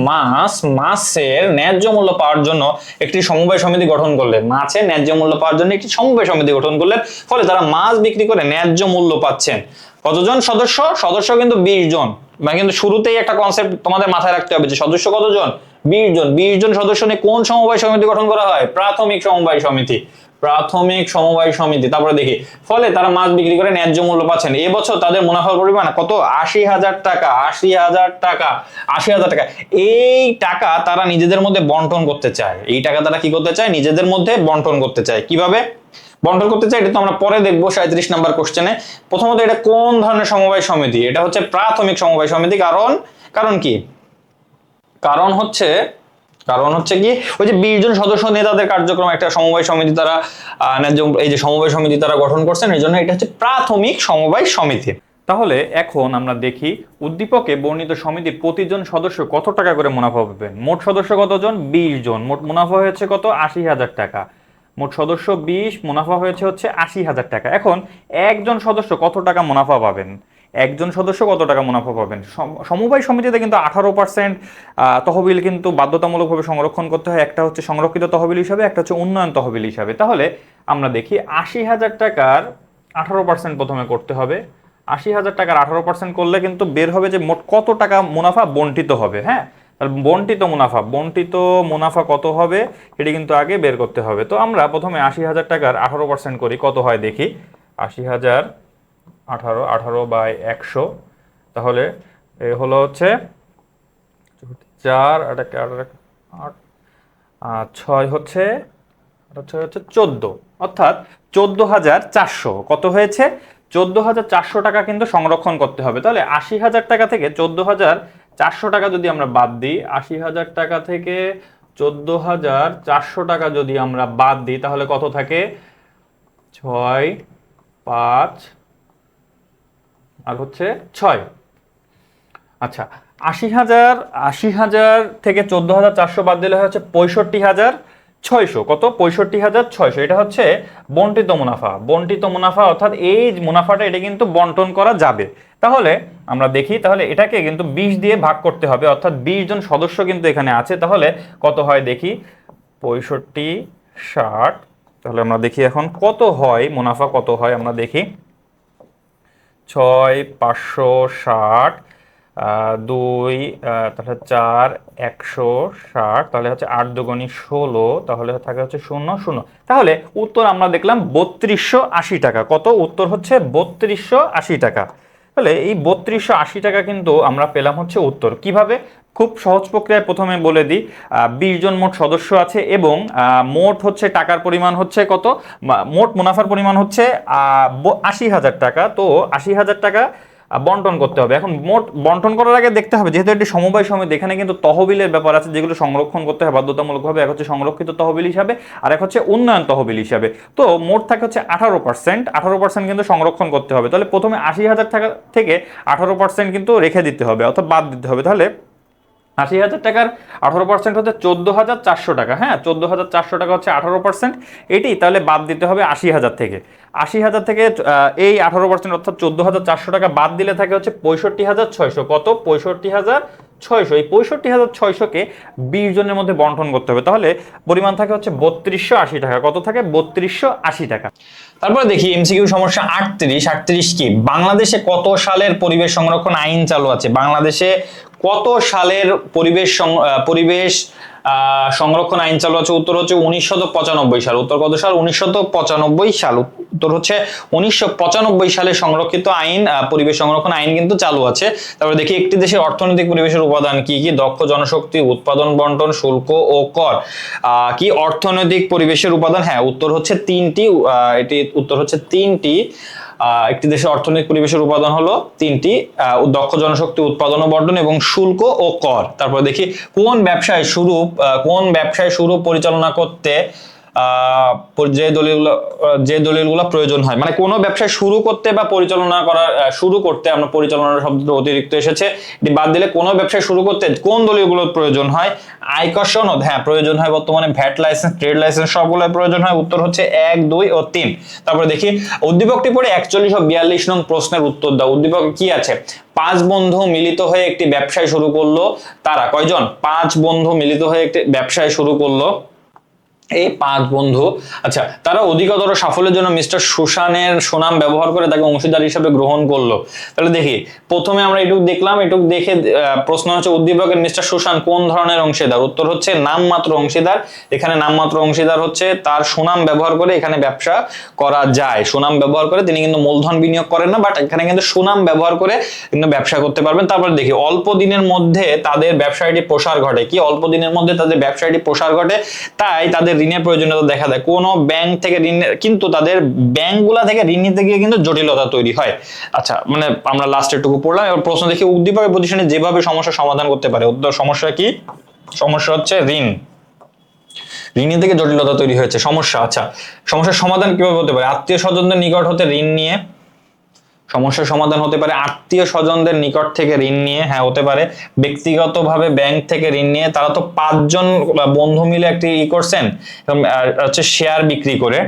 মাছের ন্যায্য মূল্য পাওয়ার জন্য একটি সমবায় সমিতি গঠন করলেন। মাছের ন্যায্য মূল্য পাওয়ার জন্য একটি সমবায় সমিতি গঠন করলেন, ফলে তারা মাছ বিক্রি করে ন্যায্য মূল্য পাচ্ছেন। কতজন সদস্য? সদস্য কিন্তু 20 জন। মানে কিন্তু শুরুতেই একটা কনসেপ্ট তোমাদের মাথায় রাখতে হবে যে সদস্য কতজন? 20 জন। 20 জন সদস্য নিয়ে কোন সমবায় সমিতি গঠন করা হয়? প্রাথমিক সমবায় সমিতি। প্রাথমিক সমবায় সমিতি। তারপরে দেখি, ফলে তারা মাছ বিক্রি করে ন্যায্য মূল্য পাচ্ছেন। এবছর তাদের মুনাফার পরিমাণ কত? 80,000 টাকা। 80,000 টাকা। 80,000 টাকা। এই টাকা তারা নিজেদের মধ্যে বন্টন করতে চায়। এই টাকা তারা কি করতে চায়? নিজেদের মধ্যে বন্টন করতে চায়। কিভাবে বন্টন করতে চায় এটা তো আমরা পরে দেখবো 37 নাম্বার কোশ্চেনে। প্রথমত এটা কোন ধরনের সমবায় সমিতি? এটা হচ্ছে প্রাথমিক সমবায় সমিতি। কারণ কি? কারণ হচ্ছে কি, ওই যে 20 জন সদস্য নিয়ে তাদের কার্যক্রম, একটা সমবায় সমিতি তারা এই যে সমবায় সমিতি তারা গঠন করছেন, এই জন্য এটা হচ্ছে প্রাথমিক সমবায় সমিতি। তাহলে এখন আমরা দেখি উদ্দীপকে বর্ণিত সমিতির প্রতিজন সদস্য কত টাকা করে মুনাফা পাবেন। মোট সদস্য কতজন? 20 জন। মোট মুনাফা হয়েছে কত? 80,000 টাকা। মোট সদস্য 20, মুনাফা হয়েছে হচ্ছে 80,000 টাকা। এখন একজন সদস্য কত টাকা মুনাফা পাবেন? একজন সদস্য কত টাকা মুনাফা পাবেন? সমবায় সমিতিতে কিন্তু 18% তহবিল কিন্তু বাধ্যতামূলকভাবে সংরক্ষণ করতে হয়। একটা হচ্ছে সংরক্ষিত তহবিল হিসাবে, একটা হচ্ছে উন্নয়ন তহবিল হিসাবে। তাহলে আমরা দেখি 80,000 টাকার 18% প্রথমে করতে হবে। 80,000 টাকার 18% করলে কিন্তু বের হবে যে মোট কত টাকা মুনাফা বন্টিত হবে। হ্যাঁ, তাহলে বন্টিত মুনাফা কত হবে এটি কিন্তু আগে বের করতে হবে। তো আমরা প্রথমে 80,000 টাকার 18% করি, কত হয় দেখি। 80,000 18/100, তাহলে এ হলো হচ্ছে 4 8 6 হচ্ছে 14, অর্থাৎ 14,400। কত হয়েছে? 14,400 টাকা কিন্তু সংরক্ষণ করতে হবে। তাহলে 80,000 টাকা থেকে 14,400 টাকা যদি আমরা বাদ দিই, 80,000 টাকা থেকে 14,400 টাকা যদি আমরা বাদ দিই, তাহলে কত থাকে? 6 5 আর হচ্ছে 6। আচ্ছা, 80,000 থেকে 14,400 বাদ দিলে হচ্ছে 65,600। কত? 65,600। এটা হচ্ছে বন্টিত মুনাফা, অর্থাৎ এই মুনাফাটা এটা কিন্তু বন্টন করা যাবে। তাহলে আমরা দেখি, তাহলে এটাকে কিন্তু 20 দিয়ে ভাগ করতে হবে, অর্থাৎ 20 জন সদস্য কিন্তু এখানে আছে। তাহলে কত হয় দেখি, 65 60। তাহলে আমরা দেখি এখন কত হয় মুনাফা, কত হয় আমরা দেখি। 6 560, 2 তাহলে 4 160, তাহলে হচ্ছে 8 দুগুণী 16, তাহলে থাকে হচ্ছে 0 0। তাহলে উত্তর আমরা দেখলাম 3280 টাকা। কত? উত্তর হচ্ছে 3280 টাকা। তাহলে এই 3280 টাকা কিন্তু আমরা পেলাম হচ্ছে উত্তর। কিভাবে? খুব সহজ প্রক্রিয়ায় প্রথমে বলে দিই। 20 জন মোট সদস্য আছে এবং মোট হচ্ছে টাকার পরিমাণ হচ্ছে কত? মোট মুনাফার পরিমাণ হচ্ছে 80,000 টাকা। তো 80,000 টাকা বন্টন করতে হবে। এখন মোট বন্টন করার আগে দেখতে হবে, যেহেতু একটি সমবায় সমিতি, এখানে কিন্তু তহবিলের ব্যাপার আছে যেগুলো সংরক্ষণ করতে হয় বাধ্যতামূলকভাবে। এক হচ্ছে সংরক্ষিত তহবিল হিসাবে, আর এক হচ্ছে উন্নয়ন তহবিল হিসাবে। তো মোট থাকে হচ্ছে 18% কিন্তু সংরক্ষণ করতে হবে। তাহলে প্রথমে 80,000 টাকা থেকে 18% কিন্তু রেখে দিতে হবে, অর্থাৎ বাদ দিতে হবে। তাহলে 80,000 টাকার 18% হচ্ছে 14,400 টাকা। হ্যাঁ, 14,400 টাকা হচ্ছে 18%। এটি তাহলে বাদ দিতে হবে 80,000 থেকে। 80,000 থেকে এই 18% অর্থাৎ 14,400 টাকা বাদ দিলে থাকে হচ্ছে 65,600। কত? 65,600। এই 65,600কে 20 জনের মধ্যে বন্টন করতে হবে। তাহলে পরিমাণ থাকে হচ্ছে 3280 টাকা। কত থাকে? 3280 টাকা। তারপরে দেখি এমসিকিউ সমস্যা 38 কি? বাংলাদেশে কত সালের পরিবেশ সংরক্ষণ আইন চালু আছে? বাংলাদেশে কত সালের পরিবেশ সংরক্ষণ আইন চালু আছে? উত্তর হচ্ছে 1995 সাল। উত্তর কত সাল? 1995 সাল। উত্তর হচ্ছে 1995 সালে সংরক্ষিত আইন, পরিবেশ সংরক্ষণ আইন কিন্তু চালু আছে। তারপরে দেখি একটি দেশের অর্থনৈতিক পরিবেশের উপাদান কি কি? দক্ষ জনশক্তি, উৎপাদন বন্টন, শুল্ক ও কর। কি অর্থনৈতিক পরিবেশের উপাদান? হ্যাঁ, উত্তর হচ্ছে 3টি। এটি উত্তর হচ্ছে 3টি। একটি দেশের অর্থনৈতিক পরিবেশের উপাদান হলো 3টি: দক্ষ জনশক্তি, উৎপাদন ও বন্টন এবং শুল্ক ও কর। তারপর দেখি কোন ব্যবসায় শুরু পরিচালনা করতে যে দলিলগুলো প্রয়োজন হয়, মানে কোনো ব্যবসা শুরু করতে বা পরিচালনা করার শুরু করতে, আমরা পরিচালনার শব্দটা অতিরিক্ত এসেছে, এটি বাদ দিলে কোনো ব্যবসা শুরু করতে কোন দলিলগুলোর প্রয়োজন হয়? আয়কর সনদ, হ্যাঁ প্রয়োজন হয়, বর্তমানে ভ্যাট লাইসেন্স, ট্রেড লাইসেন্স সবগুলো প্রয়োজন হয়। উত্তর হচ্ছে 1, 2 ও 3। তারপরে দেখি উদ্দীপকটি পড়ে 41 ও 42 নং প্রশ্নের উত্তর দাও। উদ্দীপক কি আছে? 5 বন্ধু মিলিত হয়ে একটি ব্যবসায় শুরু করলো। তারা কয়জন? 5 বন্ধু মিলিত হয়ে একটি ব্যবসায় শুরু করলো। এই 5 বন্ধু, আচ্ছা, তারা অধিকতর সাফল্যের জন্য মিস্টার সুশানের সুনাম ব্যবহার করে তাকে অংশীদার হিসেবে গ্রহণ করলো। তাহলে দেখি, প্রথমে আমরা এটুকু দেখলাম, এটুকু দেখে প্রশ্ন হচ্ছে উদ্দীপকের মিস্টার সুশান কোন ধরনের অংশীদার? উত্তর হচ্ছে নামমাত্র অংশীদার। এখানে নামমাত্র অংশীদার হচ্ছে তার সুনাম ব্যবহার করে এখানে ব্যবসা করা যায়। সুনাম ব্যবহার করে, তিনি কিন্তু মূলধন বিনিয়োগ করেন না, বাট এখানে কিন্তু সুনাম ব্যবহার করে কিন্তু ব্যবসা করতে পারবেন। তারপর দেখি, অল্প দিনের মধ্যে তাদের ব্যবসায়টি প্রসার ঘটে। কি অল্প দিনের মধ্যে তাদের ব্যবসায়টি প্রসার ঘটে, তাই তাদের ঋণের প্রয়োজনীয়তা দেখা দেয়। কোন ব্যাংক থেকে ঋণ, কিন্তু তাদের ব্যাংকগুলা থেকে ঋণ নিতে গিয়ে কিন্তু জটিলতা তৈরি হয়। আচ্ছা, মানে আমরা লাস্টের টুকু পড়লাম। এবার প্রশ্ন দেখি, উদ্দীপকের প্রতিষ্ঠানে যেভাবে সমস্যার সমাধান করতে পারে। উত্তর, সমস্যা কি? সমস্যা হচ্ছে ঋণ। ঋণের থেকে জটিলতা তৈরি হয়েছে, সমস্যা। আচ্ছা, সমস্যার সমাধান কিভাবে হতে পারে? আত্মীয় স্বজনদের নিকট হতে ঋণ নিয়ে সমস্যার সমাধান হতে পারে। আত্মীয় স্বজনদের নিকট থেকে ঋণ নিয়ে, হ্যাঁ হতে পারে। ব্যক্তিগতভাবে ব্যাংক থেকে ঋণ নিয়ে, তারা তো 5 জন বন্ধু মিলে একটি করছেন, হচ্ছে শেয়ার বিক্রি করে।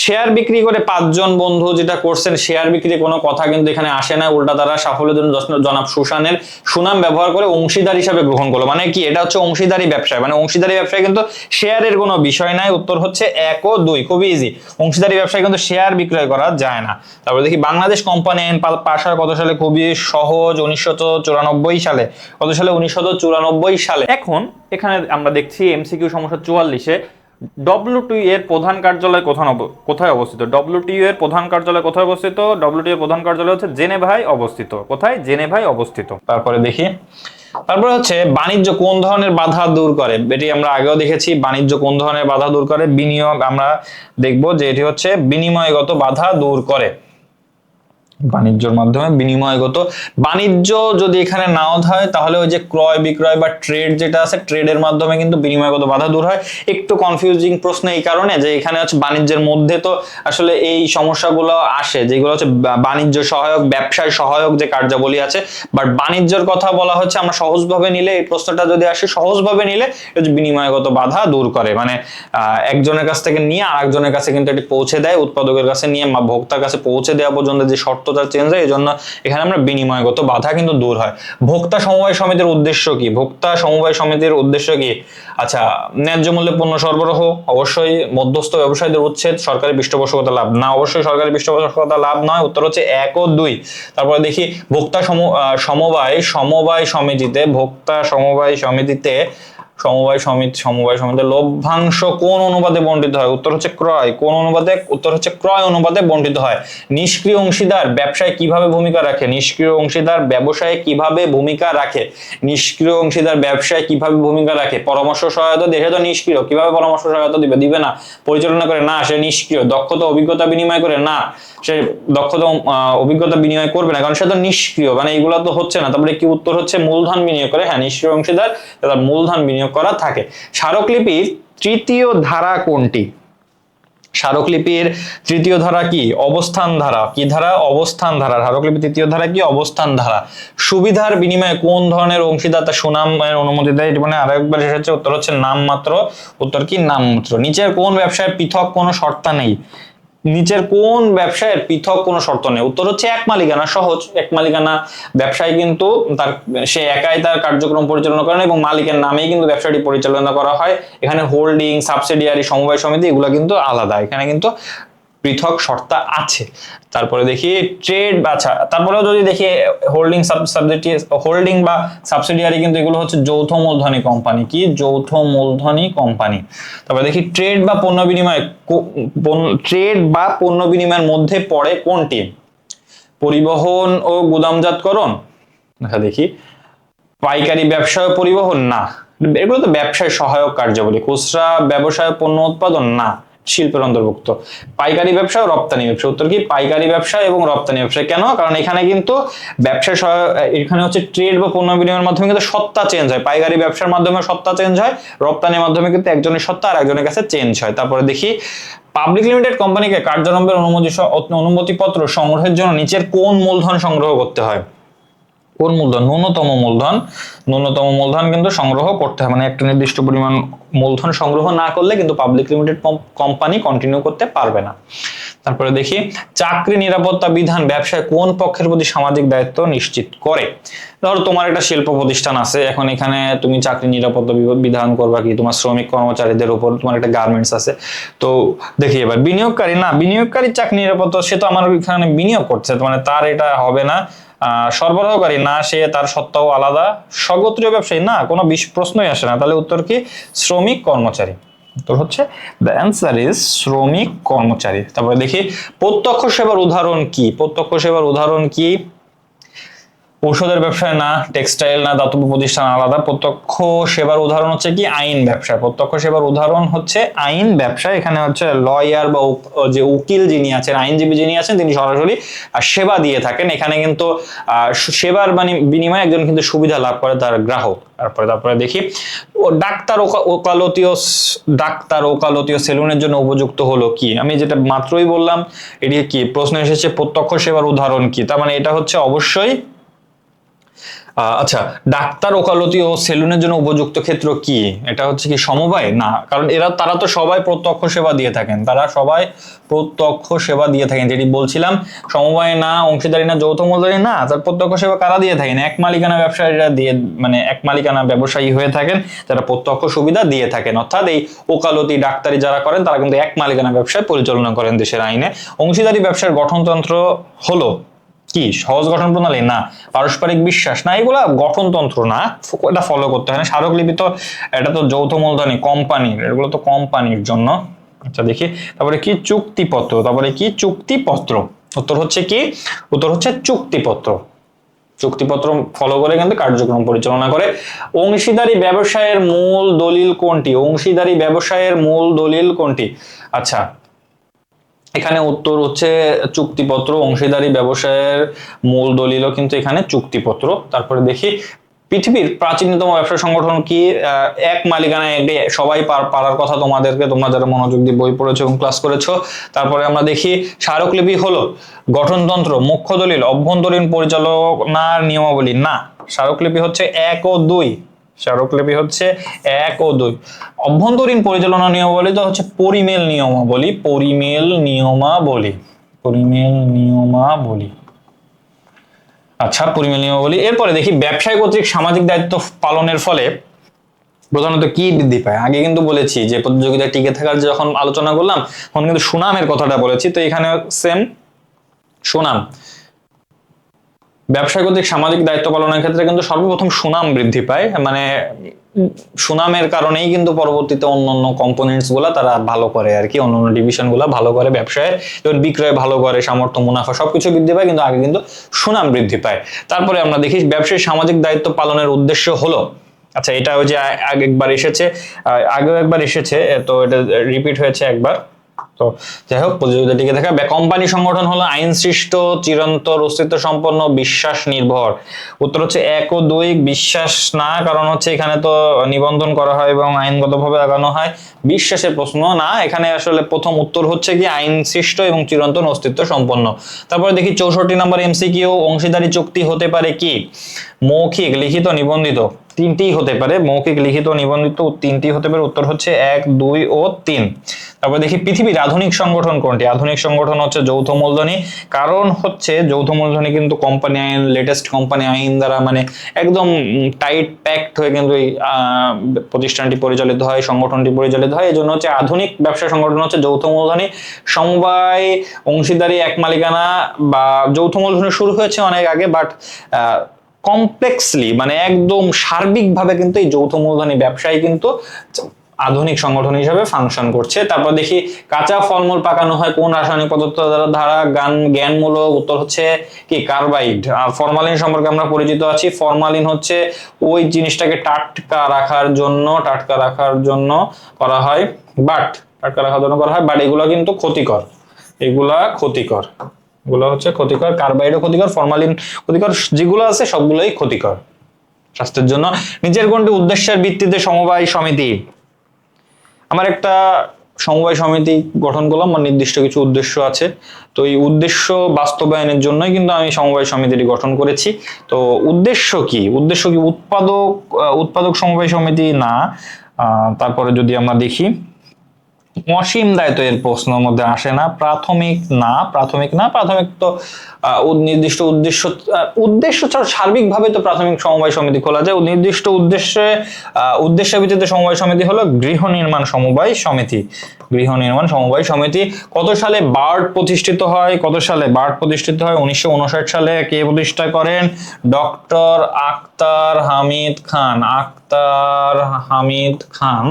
শেয়ার বিক্রি করে 5 জন বন্ধু যেটা করছেন, শেয়ার বিক্রি কোনো কথা কিন্তু এখানে আসে না। উল্টা তারা সাফল্যের জন্য জনাব সুশানের সুনাম ব্যবহার করে অংশীদার হিসাবে গ্রহণ করলো। মানে কি, এটা হচ্ছে অংশীদারি ব্যবসায়, মানে অংশীদারি ব্যবসায় কিন্তু শেয়ারের কোনো বিষয় নাই। উত্তর হচ্ছে 1 ও 2, খুবই ইজি। অংশীদারি ব্যবসায় কিন্তু শেয়ার বিক্রয় করা যায় না। তারপর দেখি, বাংলাদেশ কোম্পানি আইন পাশ হয় কত সালে? খুবই সহজ, 1994 সালে। কত সালে? 1994 সালে। এখন এখানে আমরা দেখছি এমসিকিউ সমস্যা 44-এ ডব্লিউটিও এর প্রধান কার্যালয় কোথায় অবস্থিত? ডব্লিউটিও এর প্রধান কার্যালয় কোথায় অবস্থিত? ডব্লিউটিও এর প্রধান কার্যালয় হচ্ছে জেনেভায় অবস্থিত। কোথায়? জেনেভায় অবস্থিত। তারপরে দেখি, তারপরে হচ্ছে বাণিজ্য কোন ধরনের বাধা দূর করে? এটি আমরা আগেও দেখেছি। বাণিজ্য কোন ধরনের বাধা দূর করে? বিনিয়োগ। আমরা দেখবো যে এটি হচ্ছে বিনিময়গত বাধা দূর করে। বাণিজ্যের মাধ্যমে বিনিময়গত। বাণিজ্য যদি এখানে নাও হয়, তাহলে ওই যে ক্রয় বিক্রয় বা ট্রেড যেটা আছে, ট্রেডের মাধ্যমে কিন্তু বিনিময়গত বাধা দূর হয়। একটু কনফিউজিং প্রশ্ন এই কারণে যে এখানে হচ্ছে বাণিজ্যের মধ্যে তো আসলে এই সমস্যাগুলো আসে, যেগুলো হচ্ছে বাণিজ্য সহায়ক, ব্যবসায় সহায়ক যে কার্যাবলী আছে। বাট বাণিজ্যের কথা বলা হচ্ছে, আমরা সহজভাবে নিলে, এই প্রশ্নটা যদি আসে সহজভাবে নিলে, এটা বিনিময়গত বাধা দূর করে। মানে একজনের কাছ থেকে নিয়ে আরেকজনের কাছে কিন্তু এটি পৌঁছে দেয়, উৎপাদকের কাছে নিয়ে ভোক্তার কাছে পৌঁছে দেওয়া পর্যন্ত যে শর্তটা চেঞ্জ হয়, এই জন্য এখানে আমরা বিনিময়গত বাধা কিন্তু দূর হয়। ভোক্তা সমবায় সমিতির উদ্দেশ্য কি? ভোক্তা সমবায় সমিতির উদ্দেশ্য কি? আচ্ছা, ন্যায্য মূল্যে পণ্য সরবরাহ, অবশ্যই। মধ্যস্থ ব্যবসায়ীদের উচ্ছেদ, সরকারি পৃষ্ঠপোষকতা লাভ, না অবশ্যই সরকারি পৃষ্ঠপোষকতা লাভ নয়। উত্তর হচ্ছে 1 ও 2। তারপরে দেখি, ভোক্তা সমবায় সমিতিতে, ভোক্তা সমবায় সমিতিতে লভ্যাংশ কোন অনুপাতে বণ্টিত হয়? উত্তর হচ্ছে ক্রয়। কোন অনুপাতে? উত্তর হচ্ছে ক্রয় অনুপাতে বণ্টিত হয়। নিষ্ক্রিয় অংশীদার ব্যবসায় কিভাবে ভূমিকা রাখে? নিষ্ক্রিয় অংশীদার ব্যবসায় কিভাবে ভূমিকা রাখে? নিষ্ক্রিয় অংশীদার ব্যবসায় কিভাবে ভূমিকা রাখে? পরামর্শ সহায়তা। দেখে তো নিষ্ক্রিয়, কিভাবে পরামর্শ সহায়তা দিবে না। পরিচালনা করে না, সে নিষ্ক্রিয়। দক্ষতা অভিজ্ঞতা বিনিময় করে না, সে দক্ষতা অভিজ্ঞতা বিনিময় করবে না, কারণ সে তো নিষ্ক্রিয়। মানে এগুলো তো হচ্ছে না। তারপরে কি উত্তর হচ্ছে মূলধন বিনিয়োগ করে। হ্যাঁ, নিষ্ক্রিয় অংশীদার তার মূলধন বিনিয়োগ করা থাকে। স্মারকলিপির তৃতীয় ধারা কোনটি? স্মারকলিপির তৃতীয় ধারা কি? অবস্থান ধারা। কি ধারা? অবস্থান ধারা। স্মারকলিপির তৃতীয় ধারা কি? অবস্থান ধারা। সুবিধার বিনিময়ে কোন ধরনের অংশীদার তার সুনামের অনুমতি দেয়? এটি মানে আরেকবার এসেছে, উত্তর হচ্ছে নামমাত্র। উত্তর কি? নামমাত্র। নিচের কোন ব্যবসায় পৃথক কোনো শর্ত নেই? নিচের কোন ব্যবসায়ের পৃথক কোনো শর্ত নেই? উত্তর হচ্ছে এক মালিকানা। সহজ, এক মালিকানা ব্যবসায় কিন্তু সে একাই তার কার্যক্রম পরিচালনা করেন এবং মালিকের নামেই কিন্তু ব্যবসাটি পরিচালনা করা হয়। এখানে হোল্ডিং, সাবসিডিয়ারি, সমবায় সমিতি এগুলো কিন্তু আলাদা, এখানে কিন্তু পৃথক শর্তা আছে। তারপরে দেখি ট্রেড, আচ্ছা তারপরেও যদি দেখি হোল্ডিং বা সাবসিডিয়ারি কিন্তু এগুলো হচ্ছে যৌথ মূলধনী কোম্পানি। কি? যৌথ মূলধনী কোম্পানি। তারপরে দেখি ট্রেড বা পণ্য বিনিময়ের মধ্যে পড়ে কোনটি? পরিবহন ও গুদামজাতকরণ। দেখি পাইকারি ব্যবসায় পরিবহন, না, এগুলো তো ব্যবসায় সহায়ক কার্যাবলী। খুচরা ব্যবসায় পণ্য উৎপাদন, না, শিল্পের অন্তর্ভুক্ত। পাইকারি ব্যবসা ও রপ্তানি ব্যবসা, উত্তর কি পাইকারি ব্যবসা এবং রপ্তানি ব্যবসা। কেন? কারণ এখানে কিন্তু এখানে হচ্ছে ট্রেড বা পণ্য বিনিময়ের মাধ্যমে কিন্তু সত্তা চেঞ্জ হয়। পাইকারি ব্যবসার মাধ্যমে সত্তা চেঞ্জ হয়, রপ্তানির মাধ্যমে কিন্তু একজনের সত্তা আর একজনের কাছে চেঞ্জ হয়। তারপরে দেখি পাবলিক লিমিটেড কোম্পানিকে কার্যারম্ভের অনুমতিপত্র সংগ্রহের জন্য নিচের কোন মূলধন সংগ্রহ করতে হয়? কোন মূলধন? ন্যূনতম মূলধন কিন্তু সংগ্রহ করতে হয়, মানে একটা নির্দিষ্ট পরিমাণ মূলধন সংগ্রহ না করলে কিন্তু পাবলিক লিমিটেড কোম্পানি কন্টিনিউ করতে পারবে না। তারপরে দেখি চাকরি নিরাপত্তা বিধান ব্যবসায় কোন পক্ষের প্রতি সামাজিক দায়িত্ব নিশ্চিত করে? ধরো তোমার একটা শিল্প প্রতিষ্ঠান আছে, এখন এখানে তুমি চাকরি নিরাপত্তা বিধান করবা কি তোমার শ্রমিক কর্মচারীদের উপর, তোমার একটা গার্মেন্টস আছে। তো দেখি এবার বিনিয়োগকারী চাকরি নিরাপত্তা, সে তো আমার এখানে বিনিয়োগ করছে, মানে তার এটা হবে না। সরবরাহকারী না, সে তার সত্তাও আলাদা। স্বগোত্রীয় ব্যবসায়ী না, কোনো প্রশ্নই আসে না। তাহলে উত্তর কি? শ্রমিক কর্মচারী। উত্তর হচ্ছে দ্য অ্যান্সার ইজ শ্রমিক কর্মচারী। তারপরে দেখি প্রত্যক্ষ সেবার উদাহরণ কি? প্রত্যক্ষ সেবার উদাহরণ কি? ঔষধের ব্যবসায় না, টেক্সটাইল না, দাতব্য প্রতিষ্ঠান আলাদা। প্রত্যক্ষ সেবার উদাহরণ হচ্ছে কি? আইন ব্যবসা। প্রত্যক্ষ সেবার উদাহরণ হচ্ছে আইন ব্যবসা। এখানে হচ্ছে লয়ার বা যে উকিল যিনি আছেন, আইনজীবী যিনি আছেন, তিনি সরাসরি সেবা দিয়ে থাকেন। এখানে কিন্তু সেবার বিনিময়ে একজন কিন্তু সুবিধা লাভ করে তার গ্রাহক। তারপরে দেখি ডাক্তার ওকালতীয় সেলুনের জন্য উপযুক্ত হলো কি? আমি যেটা মাত্রই বললাম, এটি কি প্রশ্ন এসেছে প্রত্যক্ষ সেবার উদাহরণ কি, তার মানে এটা হচ্ছে অবশ্যই আচ্ছা, ডাক্তার ওকালতি ও সেলুনের জন্য উপযুক্ত ক্ষেত্র কি? এটা হচ্ছে কি সমবায়? না, কারণ তারা তো সবাই প্রত্যক্ষ সেবা দিয়ে থাকেন, যেটি বলছিলাম। সমবায় না, অংশীদারি না, যৌথ মূলধনী না, তার প্রত্যক্ষ সেবা কারা দিয়ে থাকেন? এক মালিকানা ব্যবসায়ীরা দিয়ে, মানে এক মালিকানা ব্যবসায়ী হয়ে থাকেন যারা প্রত্যক্ষ সুবিধা দিয়ে থাকেন। অর্থাৎ এই ওকালতি ডাক্তারি যারা করেন তারা কিন্তু এক মালিকানা ব্যবসায় পরিচালনা করেন দেশের আইনে। অংশীদারি ব্যবসার গঠনতন্ত্র হলো কি? সহজ গঠন প্রণালী না, পারস্পরিক বিশ্বাস না, এগুলা গঠনতন্ত্র না, এটা ফলো করতে হয় না। স্মারকলিপি তো এটা তো যৌথ মূলধনী কোম্পানির, এগুলো তো কোম্পানির জন্য। আচ্ছা দেখি তারপরে কি? চুক্তিপত্র। উত্তর হচ্ছে কি? উত্তর হচ্ছে চুক্তিপত্র ফলো করে কিন্তু কার্যক্রম পরিচালনা করে। অংশীদারি ব্যবসায়ের মূল দলিল কোনটি? আচ্ছা, এখানে উত্তর হচ্ছে চুক্তিপত্র। অংশীদারি ব্যবসায়ের মূল দলিলও কিন্তু এখানে চুক্তিপত্র। তারপরে দেখি পৃথিবীর প্রাচীনতম ব্যবসা সংগঠন কি? এক মালিকানায় সবাই পারার কথা তোমাদেরকে, তোমরা যারা মনোযোগ দিয়ে বই পড়েছো এবং ক্লাস করেছো। তারপরে আমরা দেখি স্মারকলিপি হলো গঠনতন্ত্র, মুখ্য দলিল, অভ্যন্তরীণ পরিচালনার নিয়মাবলী না, স্মারকলিপি হচ্ছে 1 ও 2। অভ্যন্তরীণ পরিচালনা নিয়মাবলী তো হচ্ছে পরিমেল নিয়মাবলী। আচ্ছা, পরিমেল নিয়মাবলী। এরপরে দেখি ব্যবসায় কর্তৃক সামাজিক দায়িত্ব পালনের ফলে প্রধানত কি বৃদ্ধি পায়? আগে কিন্তু বলেছি যে প্রতিযোগিতায় টিকে থাকার যখন আলোচনা করলাম তখন কিন্তু সুনামের কথাটা বলেছি, তো এখানে সেম সুনাম। ব্যবসায় কর্তৃক সামাজিক দায়িত্ব পালনের ক্ষেত্রে কিন্তু সর্বপ্রথম সুনাম বৃদ্ধি পায়, মানে সুনামের কারণেই কিন্তু পরবর্তীতে অন্যান্য কম্পোনেন্টস গুলা তারা ভালো করে আর কি, অন্যান্য ডিভিশন গুলা ভালো করে, ব্যবসায় যেমন বিক্রয় ভালো করে, সামর্থ্য, মুনাফা সবকিছু বৃদ্ধি পায়, কিন্তু আগে কিন্তু সুনাম বৃদ্ধি পায়। তারপরে আমরা দেখি ব্যবসায় সামাজিক দায়িত্ব পালনের উদ্দেশ্য হলো, আচ্ছা এটা ওই যে আগেও একবার এসেছে, তো এটা রিপিট হয়েছে একবার। তো যাই হোক, প্রতিযোগিতা টিকে থাকা। কোম্পানি সংগঠন হলো আইন সৃষ্ট, চিরন্তর অস্তিত্ব সম্পন্ন, বিশ্বাস নির্ভর। উত্তর হচ্ছে 1 ও 2। বিশ্বাস না, কারণ হচ্ছে এখানে তো নিবন্ধন করা হয় এবং আইনগতভাবে আগানো হয়। বিশ্বাসের প্রশ্ন না, এখানে আসলে প্রথম উত্তর হচ্ছে কি আইন সৃষ্ট এবং চিরন্তন অস্তিত্ব সম্পন্ন। তারপরে দেখি 64 নম্বর এমসিকিউ, অংশীদারি চুক্তি হতে পারে কি? মৌখিক, লিখিত, নিবন্ধিত। তিনটি হতে পারে, মৌখিক, লিখিত, নিবন্ধিত, তিনটি হতে পারে। উত্তর হচ্ছে 1, 2 ও 3। তারপর দেখি পৃথিবীর আধুনিক সংগঠন কোনটি? আধুনিক সংগঠন হচ্ছে যৌথ মূলধনী, কারণ হচ্ছে যৌথ মূলধনী কিন্তু কোম্পানি আইন, লেটেস্ট কোম্পানি আইন দ্বারা মানে একদম টাইট প্যাকড হয়ে কিন্তু এই প্রতিষ্ঠানটি পরিচালিত হয়, সংগঠনটি পরিচালিত হয়। এই জন্য হচ্ছে আধুনিক ব্যবসা সংগঠন হচ্ছে যৌথ মূলধনী। সমবায়, অংশীদারি, এক মালিকানা বা যৌথ মূলধনী শুরু হয়েছে অনেক আগে, বাট কমপ্লেক্সলি মানে একদম সার্বিকভাবে কিন্তু এই যৌথ মূলধনী ব্যবসায় কিন্তু আধুনিক সংগঠন হিসেবে ফাংশন করছে। তারপর দেখি কাঁচা ফলমূল পাকানো হয় কোন রাসায়নিক পদার্থ দ্বারা? জ্ঞানমূলক। উত্তর হচ্ছে কি? কার্বাইড। ফরমালিন সম্পর্কে আমরা পরিচিত আছি, ফরমালিন হচ্ছে ওই জিনিসটাকে টাটকা রাখার জন্য করা হয়, বাট টাটকা রাখার জন্য করা হয়, বাট এগুলো কিন্তু ক্ষতিকর, এগুলা ক্ষতিকর, এগুলো হচ্ছে ক্ষতিকর, কার্বাইডও ক্ষতিকর, ফরমালিন ক্ষতিকর, যেগুলো আছে সবগুলোই ক্ষতিকর স্বাস্থ্যের জন্য। নিজের কোনটি উদ্দেশ্যের ভিত্তিতে সমবায় সমিতি? আমার একটা সমবায় সমিতি গঠন করলাম, আমার নির্দিষ্ট কিছু উদ্দেশ্য আছে, তো এই উদ্দেশ্য বাস্তবায়নের জন্যই কিন্তু আমি সমবায় সমিতিটি গঠন করেছি। তো উদ্দেশ্য কি? উদ্দেশ্য কি উৎপাদক সমবায় সমিতি না। তারপরে যদি আমরা দেখি অসীম দায়িত্ব, এর প্রশ্নের মধ্যে আসে না। প্রাথমিক না, প্রাথমিক তো নির্দিষ্ট উদ্দেশ্য ছাড়া সার্বিকভাবে তো প্রাথমিক সমবায় সমিতি খোলা যায়। নির্দিষ্ট উদ্দেশ্যের ভিত্তিতে সমবায় সমিতি হলো গৃহ নির্মাণ সমবায় সমিতি। গৃহ নির্মাণ সমবায় সমিতি কত সালে বার্ড প্রতিষ্ঠিত হয়? 1959 সালে। কে প্রতিষ্ঠা করেন? ডক্টর আখতার হামিদ খান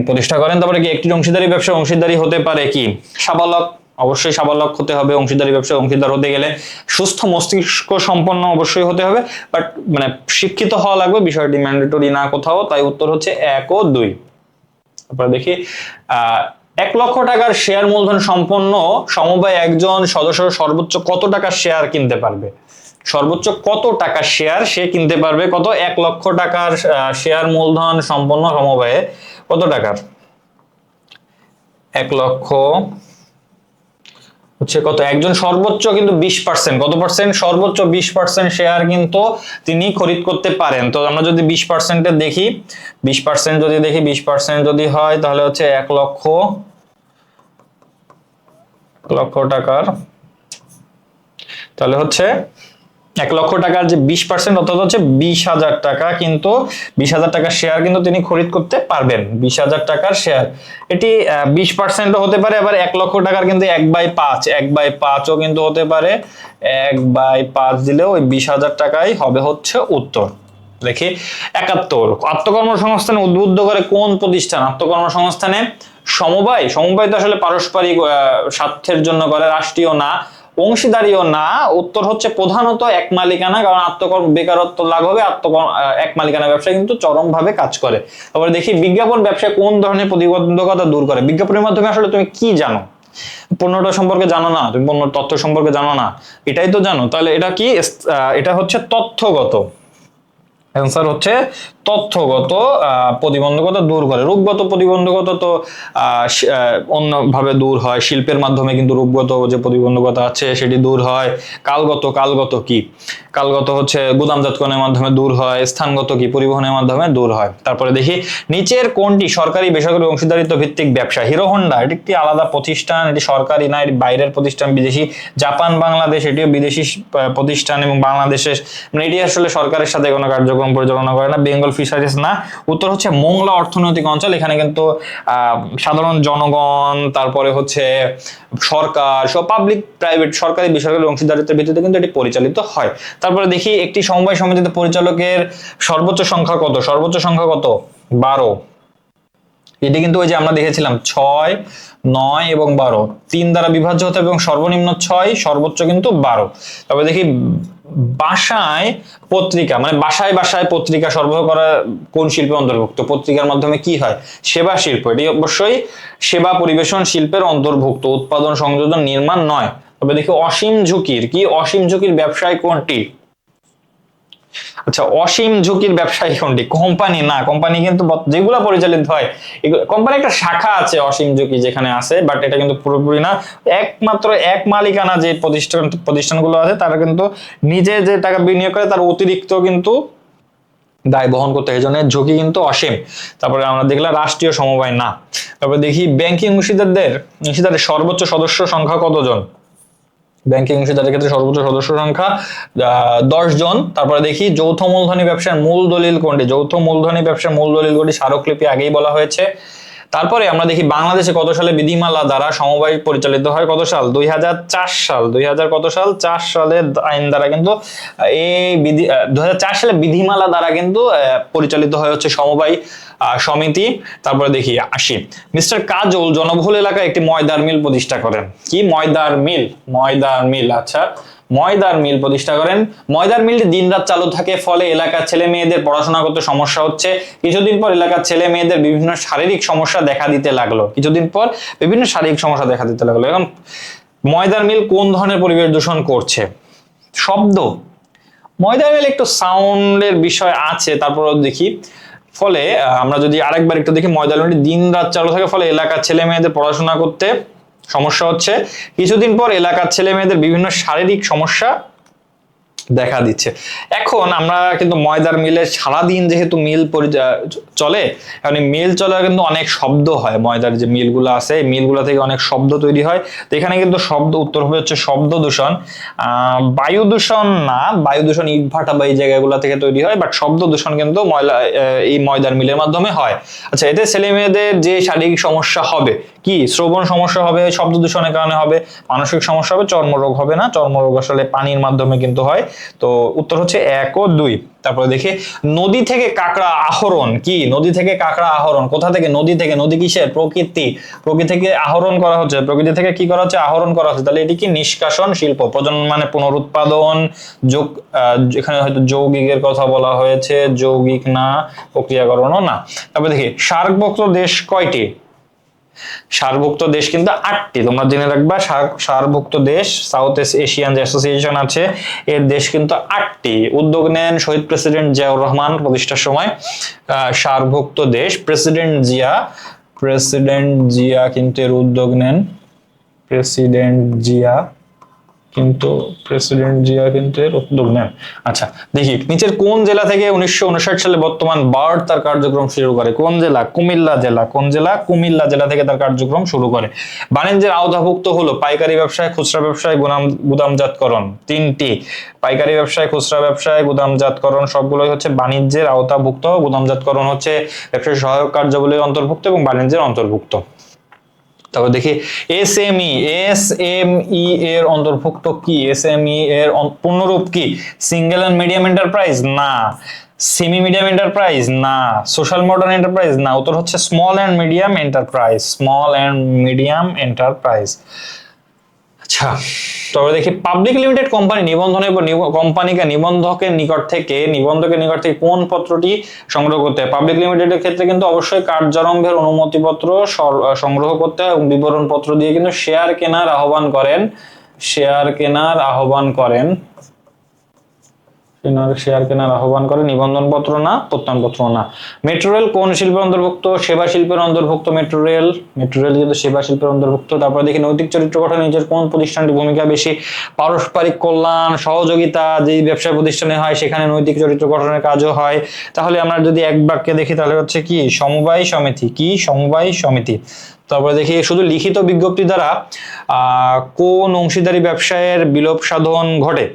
প্রতিষ্ঠা করেন। তারপরে কি একটি অংশীদারি ব্যবসা অংশীদারি হতে পারে কি? সাবালক, অবশ্যই সাবালক হতে হবে অংশীদারি ব্যবসা অংশীদার হতে গেলে। সুস্থ মস্তিষ্ক সম্পন্ন অবশ্যই হতে হবে, বাট মানে শিক্ষিত হওয়া লাগবে, বিষয়টি ম্যান্ডেটরি না কোথাও, তাই উত্তর হচ্ছে 1 ও 2। তারপরে দেখি 1 লক্ষ টাকার শেয়ার মূলধন সম্পন্ন সমবায় একজন সদস্য সর্বোচ্চ কত টাকার শেয়ার কিনতে পারবে? সর্বোচ্চ কত টাকার শেয়ার সে কিনতে পারবে? কত? 1 লক্ষ টাকার শেয়ার মূলধন সম্পন্ন সমবায়ে কত টাকার? 1 লক্ষ হচ্ছে কত? একজন সর্বোচ্চ কিন্তু 20%, কত পার্সেন্ট? সর্বোচ্চ 20% শেয়ার কিন্তু তিনি খরিদ করতে পারেন। তো আমরা যদি 20% দেখি, 20% যদি হয় তাহলে হচ্ছে 1 লক্ষ টাকার, তাহলে হচ্ছে 1 লক্ষ টাকার যে 20% অর্থাৎ হচ্ছে 20,000 টাকা, কিন্তু 20,000 টাকার শেয়ার কিন্তু তিনি খরিদ করতে পারবেন। 20,000 টাকার শেয়ার, এটি 20% হতে পারে, আবার 1 লক্ষ টাকার কিন্তু 1/5ও কিন্তু হতে পারে। 1/5 দিলেও ওই 20,000 টাকাই হবে হচ্ছে উত্তর। দেখি 71, আত্মকর্মসংস্থানে উদ্বুদ্ধ করে কোন প্রতিষ্ঠান? আত্মকর্মসংস্থানে সমবায় তো আসলে পারস্পরিক স্বার্থের জন্য করে, রাষ্ট্রীয় না, অংশীদারিও না। উত্তর হচ্ছে প্রধানত এক মালিকানা, কারণ বেকারত্ব লাঘবে এক মালিকানা ব্যবসা কিন্তু চরমভাবে কাজ করে। তারপরে দেখি বিজ্ঞাপন ব্যবসায় কোন ধরনের প্রতিবন্ধকতা দূর করে? বিজ্ঞাপনের মাধ্যমে আসলে তুমি কি জানো? পণ্যটা সম্পর্কে জানো না, তুমি পণ্য তথ্য সম্পর্কে জানো না, এটাই তো জানো। তাহলে এটা কি? এটা হচ্ছে তথ্যগত। অ্যান্সার হচ্ছে তথ্যগত প্রতিবন্ধকতা দূর করে। রূপগত প্রতিবন্ধকতা তো অন্যভাবে দূর হয়, শিল্পের মাধ্যমে কিন্তু রূপগত যে প্রতিবন্ধকতা আছে সেটি দূর হয়। কালগত কি? কালগত হচ্ছে গুদামজাতকরণের মাধ্যমে দূর হয়। স্থানগত কি? পরিবহনের মাধ্যমে দূর হয়। তারপরে দেখি নিচের কোনটি সরকারি বেসরকারি অংশীদারিত্ব ভিত্তিক ব্যবসা? হিরো হোন্ডা এটি একটি আলাদা প্রতিষ্ঠান, এটি সরকারি না, এটি বাইরের প্রতিষ্ঠান, বিদেশি। জাপান বাংলাদেশ এটিও বিদেশি প্রতিষ্ঠান, এবং বাংলাদেশের মানে এটি আসলে সরকারের সাথে কোনো কার্যক্রম পরিচালনা করে না। বেঙ্গল ফিশারিজ না। উত্তর হচ্ছে মোংলা অর্থনৈতিক অঞ্চল, এখানে কিন্তু সাধারণ জনগণ, তারপরে হচ্ছে সরকার, সব পাবলিক প্রাইভেট সরকারি বেসরকারি অংশীদারিত্বের ভিত্তিতে কিন্তু এটি পরিচালিত হয়। তারপরে দেখি একটি সমবায় সমিতিতে পরিচালকের সর্বোচ্চ সংখ্যা কত? 12। এটি কিন্তু ওই যে আমরা দেখেছিলাম 6, 9 এবং 12 3 দ্বারা বিভাজ্য হতে হবে, এবং সর্বনিম্ন 6, সর্বোচ্চ কিন্তু 12। তবে দেখি বাসায় পত্রিকা, মানে বাসায় পত্রিকা সরবরাহ করা কোন শিল্পের অন্তর্ভুক্ত? পত্রিকার মাধ্যমে কি হয়? সেবা শিল্প, এটি অবশ্যই সেবা পরিবেশন শিল্পের অন্তর্ভুক্ত, উৎপাদন সংযোজন নির্মাণ নয়। তবে দেখি অসীম ঝুঁকির ব্যবসায় কোনটি? আচ্ছা, অসীম ঝুঁকির ব্যবসায়ী কোনটি? কোম্পানি না, কোম্পানি কিন্তু যেগুলো পরিচালিত হয়, কোম্পানি একটা শাখা আছে অসীম ঝুঁকি যেখানে আছে, বাট এটা কিন্তু পুরোপুরি না। একমাত্র এক মালিকানা যে প্রতিষ্ঠানগুলো আছে তারা কিন্তু নিজে যে টাকা বিনিয়োগ করে তার অতিরিক্ত কিন্তু দায় বহন করতে হয়, এই জন্য ঝুঁকি কিন্তু অসীম। তারপরে আমরা দেখলাম রাষ্ট্রীয় সমবায় না। তারপরে দেখি ব্যাংকিং অংশীদারের সর্বোচ্চ সদস্য সংখ্যা কতজন? ব্যাংকিং অংশীদারের ক্ষেত্রে সর্বোচ্চ সদস্য সংখ্যা 10 জন। তারপরে দেখি যৌথ মূলধনী ব্যবসার মূল দলিল কোনটি? যৌথ মূলধনী ব্যবসার মূল দলিল কোনটি? স্মারকলিপি আগেই বলা হয়েছে। তারপরে আমরা দেখি বাংলাদেশে কত সালে বিধিমালা দ্বারা সমবায় পরিচালিত হয়? কত সাল? 2004 সাল। 2000 কত সাল? 4 সালের আইন দ্বারা কিন্তু এই 2004 সালে বিধিমালা দ্বারা কিন্তু পরিচালিত হয় হচ্ছে সমবায় সমিতি। তারপরে দেখি আসি, মিস্টার কাজল জনবহুল এলাকায় একটি ময়দার মিল প্রতিষ্ঠা করেন। কি? ময়দার মিল। আচ্ছা, ময়দার মিল প্রতিষ্ঠা করেন। ময়দার মিলটি দিনরাত চালু থাকে, ফলে এলাকার ছেলে মেয়েদের পড়াশোনা করতে সমস্যা হচ্ছে। কিছুদিন পর এলাকার ছেলে মেয়েদের বিভিন্ন শারীরিক সমস্যা দেখা দিতে লাগলো। কিছুদিন পর বিভিন্ন শারীরিক সমস্যা দেখা দিতে লাগলো। এখন ময়দার মিল কোন ধরনের পরিবেশ দূষণ করছে? শব্দ। ময়দার মিল একটু সাউন্ডের বিষয় আছে, তারপরেও দেখি। ফলে আমরা যদি আরেকবার একটু দেখি, ময়দার মিলটি দিন রাত চালু থাকে, ফলে এলাকার ছেলে মেয়েদের পড়াশোনা করতে সমস্যা হচ্ছে। কিছুদিন পর এলাকার ছেলে মেয়েদের বিভিন্ন শারীরিক সমস্যা দেখা দিচ্ছে। এখন আমরা কিন্তু ময়দার মিলে সারাদিন যেহেতু মিল চলে, কারণ মিল চলে কিন্তু অনেক শব্দ হয়। ময়দার যে মিলগুলো আছে, এই মিলগুলো থেকে অনেক শব্দ তৈরি হয়। তো এখানে কিন্তু শব্দ, উত্তর হবে হচ্ছে শব্দ দূষণ। বায়ু দূষণ না, বায়ু দূষণ ইট ভাটা বা এই জায়গাগুলো থেকে তৈরি হয়, বাট শব্দ দূষণ কিন্তু এই ময়দার মিলের মাধ্যমে হয়। আচ্ছা, এতে ছেলে মেয়েদের যে শারীরিক সমস্যা হবে, কি শ্রবণ সমস্যা হবে, শব্দ দূষণের কারণে হবে। মানসিক সমস্যা হবে, চর্মরোগ হবে না, চর্মরোগ আসলে পানির মাধ্যমে কিন্তু হয়। তো উত্তর হচ্ছে 1 ও 2। তারপরে দেখি, নদী থেকে কাঁকড়া আহরণ। কি নদী থেকে কাঁকড়া আহরণ? কোথা থেকে? নদী থেকে। নদী কিসের? প্রকৃতি। প্রকৃতি থেকে আহরণ করা হচ্ছে, প্রকৃতি থেকে কি করা হচ্ছে? আহরণ করা হচ্ছে। তাহলে এটি কি নিষ্কাশন শিল্প। প্রজনন মানে পুনরুৎপাদন। যোগ, এখানে হয়তো যৌগিকের কথা বলা হয়েছে, যৌগিক না, প্রক্রিয়াকরণও না। তারপরে দেখি, সার্কভুক্ত দেশ কয়টি? সার্কভুক্ত দেশ কিন্তু 8টি। তোমরা জেনে রাখবা, সার্কভুক্ত দেশ, সাউথ এশিয়ান যে অ্যাসোসিয়েশন আছে, এর দেশ কিন্তু 8টি। উদ্যোগ নেন শহীদ প্রেসিডেন্ট জিয়াউর রহমান প্রতিষ্ঠার সময়। সার্কভুক্ত দেশ, প্রেসিডেন্ট জিয়া কিন্তু এর উদ্যোগ নেন। প্রেসিডেন্ট জিয়া কিন্তু এর উদ্যোগ নেন। আচ্ছা, দেখি নিচের কোন জেলা থেকে 1959 সালে বর্তমান বার্ড তার কার্যক্রম শুরু করে? কোন জেলা? কুমিল্লা জেলা। কোন জেলা? কুমিল্লা জেলা থেকে তার কার্যক্রম শুরু করে। বাণিজ্যের আওতাভুক্ত হলো পাইকারি ব্যবসায়, খুচরা ব্যবসায়, গুদামজাতকরণ। 3টি। পাইকারি ব্যবসায়, খুচরা ব্যবসায়, গুদামজাতকরণ সবগুলোই হচ্ছে বাণিজ্যের আওতাভুক্ত। গুদামজাতকরণ হচ্ছে ব্যবসায় সহায়ক কার্যাবলীর অন্তর্ভুক্ত এবং বাণিজ্যের অন্তর্ভুক্ত। তারপর দেখি, এসএমই এর অন্তর্ভুক্ত কি? এসএমই এর পূর্ণরূপ কি? সিঙ্গেল এন্ড মিডিয়াম এন্টারপ্রাইজ না, সেমি মিডিয়াম এন্টারপ্রাইজ না, সোশ্যাল মডার্ন এন্টারপ্রাইজ না। উত্তর হচ্ছে small and medium enterprise. Small and medium enterprise. আচ্ছা, তবে দেখি, পাবলিক লিমিটেড কোম্পানি নিবন্ধনের কোম্পানিকে নিবন্ধকের নিকট থেকে কোন পত্রটি সংগ্রহ করতে হয়? পাবলিক লিমিটেডের ক্ষেত্রে কিন্তু অবশ্যই কার্যারম্ভের অনুমতিপত্র সংগ্রহ করতে হয় এবং বিবরণ পত্র দিয়ে কিন্তু শেয়ার কেনার আহ্বান করেন। নিবন্ধনপত্র না, প্রত্যয়নপত্র না। মেট্রো রেল কোন শিল্পের অন্তর্ভুক্ত? সেবা শিল্পের অন্তর্ভুক্ত মেট্রো রেল কিন্তু সেবা শিল্পের অন্তর্ভুক্ত। তারপরে দেখি, নৈতিক চরিত্র গঠনে নিজের কোন প্রতিষ্ঠানটি ভূমিকা বেশি? পারস্পরিক কল্যাণ, সহযোগিতা যেই ব্যবসায় প্রতিষ্ঠানে হয় সেখানে নৈতিক চরিত্র গঠনের কাজও হয়। তাহলে আমরা যদি এক বাক্যে দেখি তাহলে হচ্ছে কি? সমবায় সমিতি। কি? সমবায় সমিতি। তারপরে দেখি, শুধু লিখিত বিজ্ঞপ্তি দ্বারা কোন অংশীদারি ব্যবসায়ের বিলোপ সাধন ঘটে?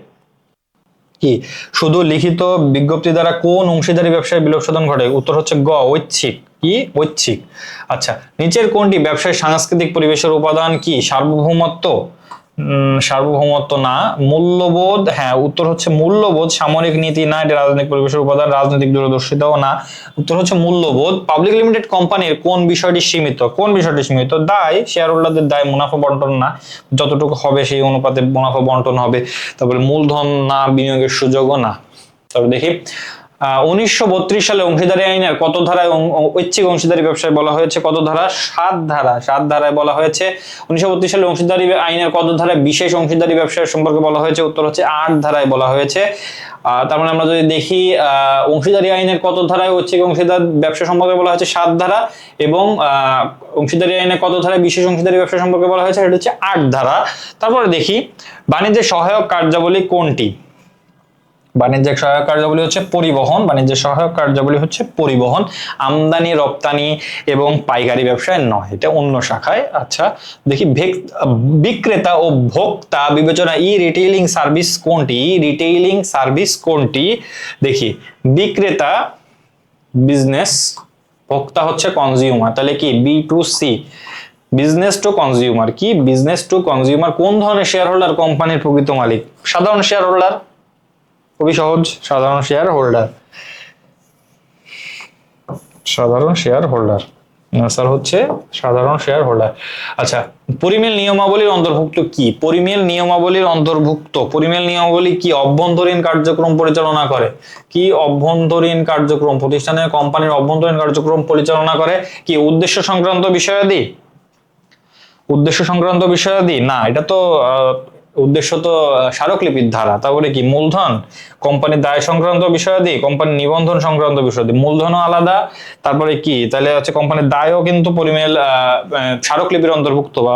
কি? শুধু লিখিত বিজ্ঞপ্তি দ্বারা কোন অংশীদারি ব্যবসায় বিলোপ সাধন ঘটে? উত্তর হচ্ছে গ, ঐচ্ছিক। কি? ঐচ্ছিক। আচ্ছা, নিচের কোনটি ব্যবসায় সাংস্কৃতিক পরিবেশের উপাদান? কি? সার্বভৌমত্ব না। মূল্যবোধ, হ্যাঁ, উত্তর হচ্ছে মূল্যবোধ। সামরিক নীতি না, এটা রাজনৈতিক পরিবেশের উপাদান। রাজনৈতিক দূরদর্শিতাও না, উত্তর হচ্ছে মূল্যবোধ। পাবলিক লিমিটেড কোম্পানির কোন বিষয়টি সীমিত? দায়, শেয়ার হোল্ডারদের দায়, মুনাফা বন্টন না, যতটুকু হবে সেই অনুপাতে মুনাফা বন্টন হবে। তারপরে মূলধন না, বিনিয়োগের সুযোগও না। তারপর দেখি, 1932 সালে অংশীদারি আইনের কত ধারায় ঐচ্ছিক অংশীদারি ব্যবসায় বলা হয়েছে? কত ধারা? 7 ধারায় বলা হয়েছে। 1932 সালে অংশীদারি আইনের কত ধারায় বিশেষ অংশীদারি ব্যবসায় সম্পর্কে বলা হয়েছে? উত্তর হচ্ছে 8 ধারায় বলা হয়েছে। তার মানে আমরা যদি দেখি, অংশীদারি আইনের কত ধারায় ঐচ্ছিক অংশীদার ব্যবসা সম্পর্কে বলা হয়েছে? 7 ধারা। এবং অংশীদারি আইনের কত ধারায় বিশেষ অংশীদারি ব্যবসা সম্পর্কে বলা হয়েছে? এটা হচ্ছে 8 ধারা। তারপরে দেখি, বাণিজ্যের সহায়ক কার্যাবলী কোনটি? বাণিজ্যিক সহায়ক কার্যাবলী হচ্ছে পরিবহন। আমদানি, রপ্তানি এবং পাইকারি ব্যবসায় নয়, এটা অন্য শাখায়। আচ্ছা, দেখি, বিক্রেতা ও ভোক্তা বিবেচনা রিটেইলিং সার্ভিস কোনটি? দেখি, বিক্রেতা বিজনেস, ভোক্তা হচ্ছে কনজিউমার। তাহলে কি? B2C, business to consumer. কি? Business to consumer. কোন ধরনের শেয়ার হোল্ডার কোম্পানির প্রকৃত মালিক? সাধারণ শেয়ার হোল্ডার। খুবই সহজ, সাধারণ শেয়ার হোল্ডার। স্যার হচ্ছে সাধারণ শেয়ার হোল্ডার। আচ্ছা, পরিমেল নিয়মাবলীর অন্তর্ভুক্ত কি? পরিমেল নিয়মাবলীর অন্তর্ভুক্ত পরিমেল নিয়মাবলী কি? অভ্যন্তরীণ কার্যক্রম পরিচালনা করে। কি? অভ্যন্তরীণ কার্যক্রম, প্রতিষ্ঠানের কোম্পানির অভ্যন্তরীণ কার্যক্রম পরিচালনা করে। কি? উদ্দেশ্য সংক্রান্ত বিষয়াদি, উদ্দেশ্য সংক্রান্ত বিষয়াদি না, এটা তো উদ্দেশ্য তো স্মারকলিপির ধারা। তারপরে কি? মূলধন, কোম্পানির দায় সংক্রান্ত বিষয়াদি, কোম্পানির নিবন্ধন সংক্রান্ত বিষয়াদি, মূলধনও আলাদা। তারপরে কি? তাহলে হচ্ছে কোম্পানির দায়ও কিন্তু পরিমেল স্মারকলিপির অন্তর্ভুক্ত বা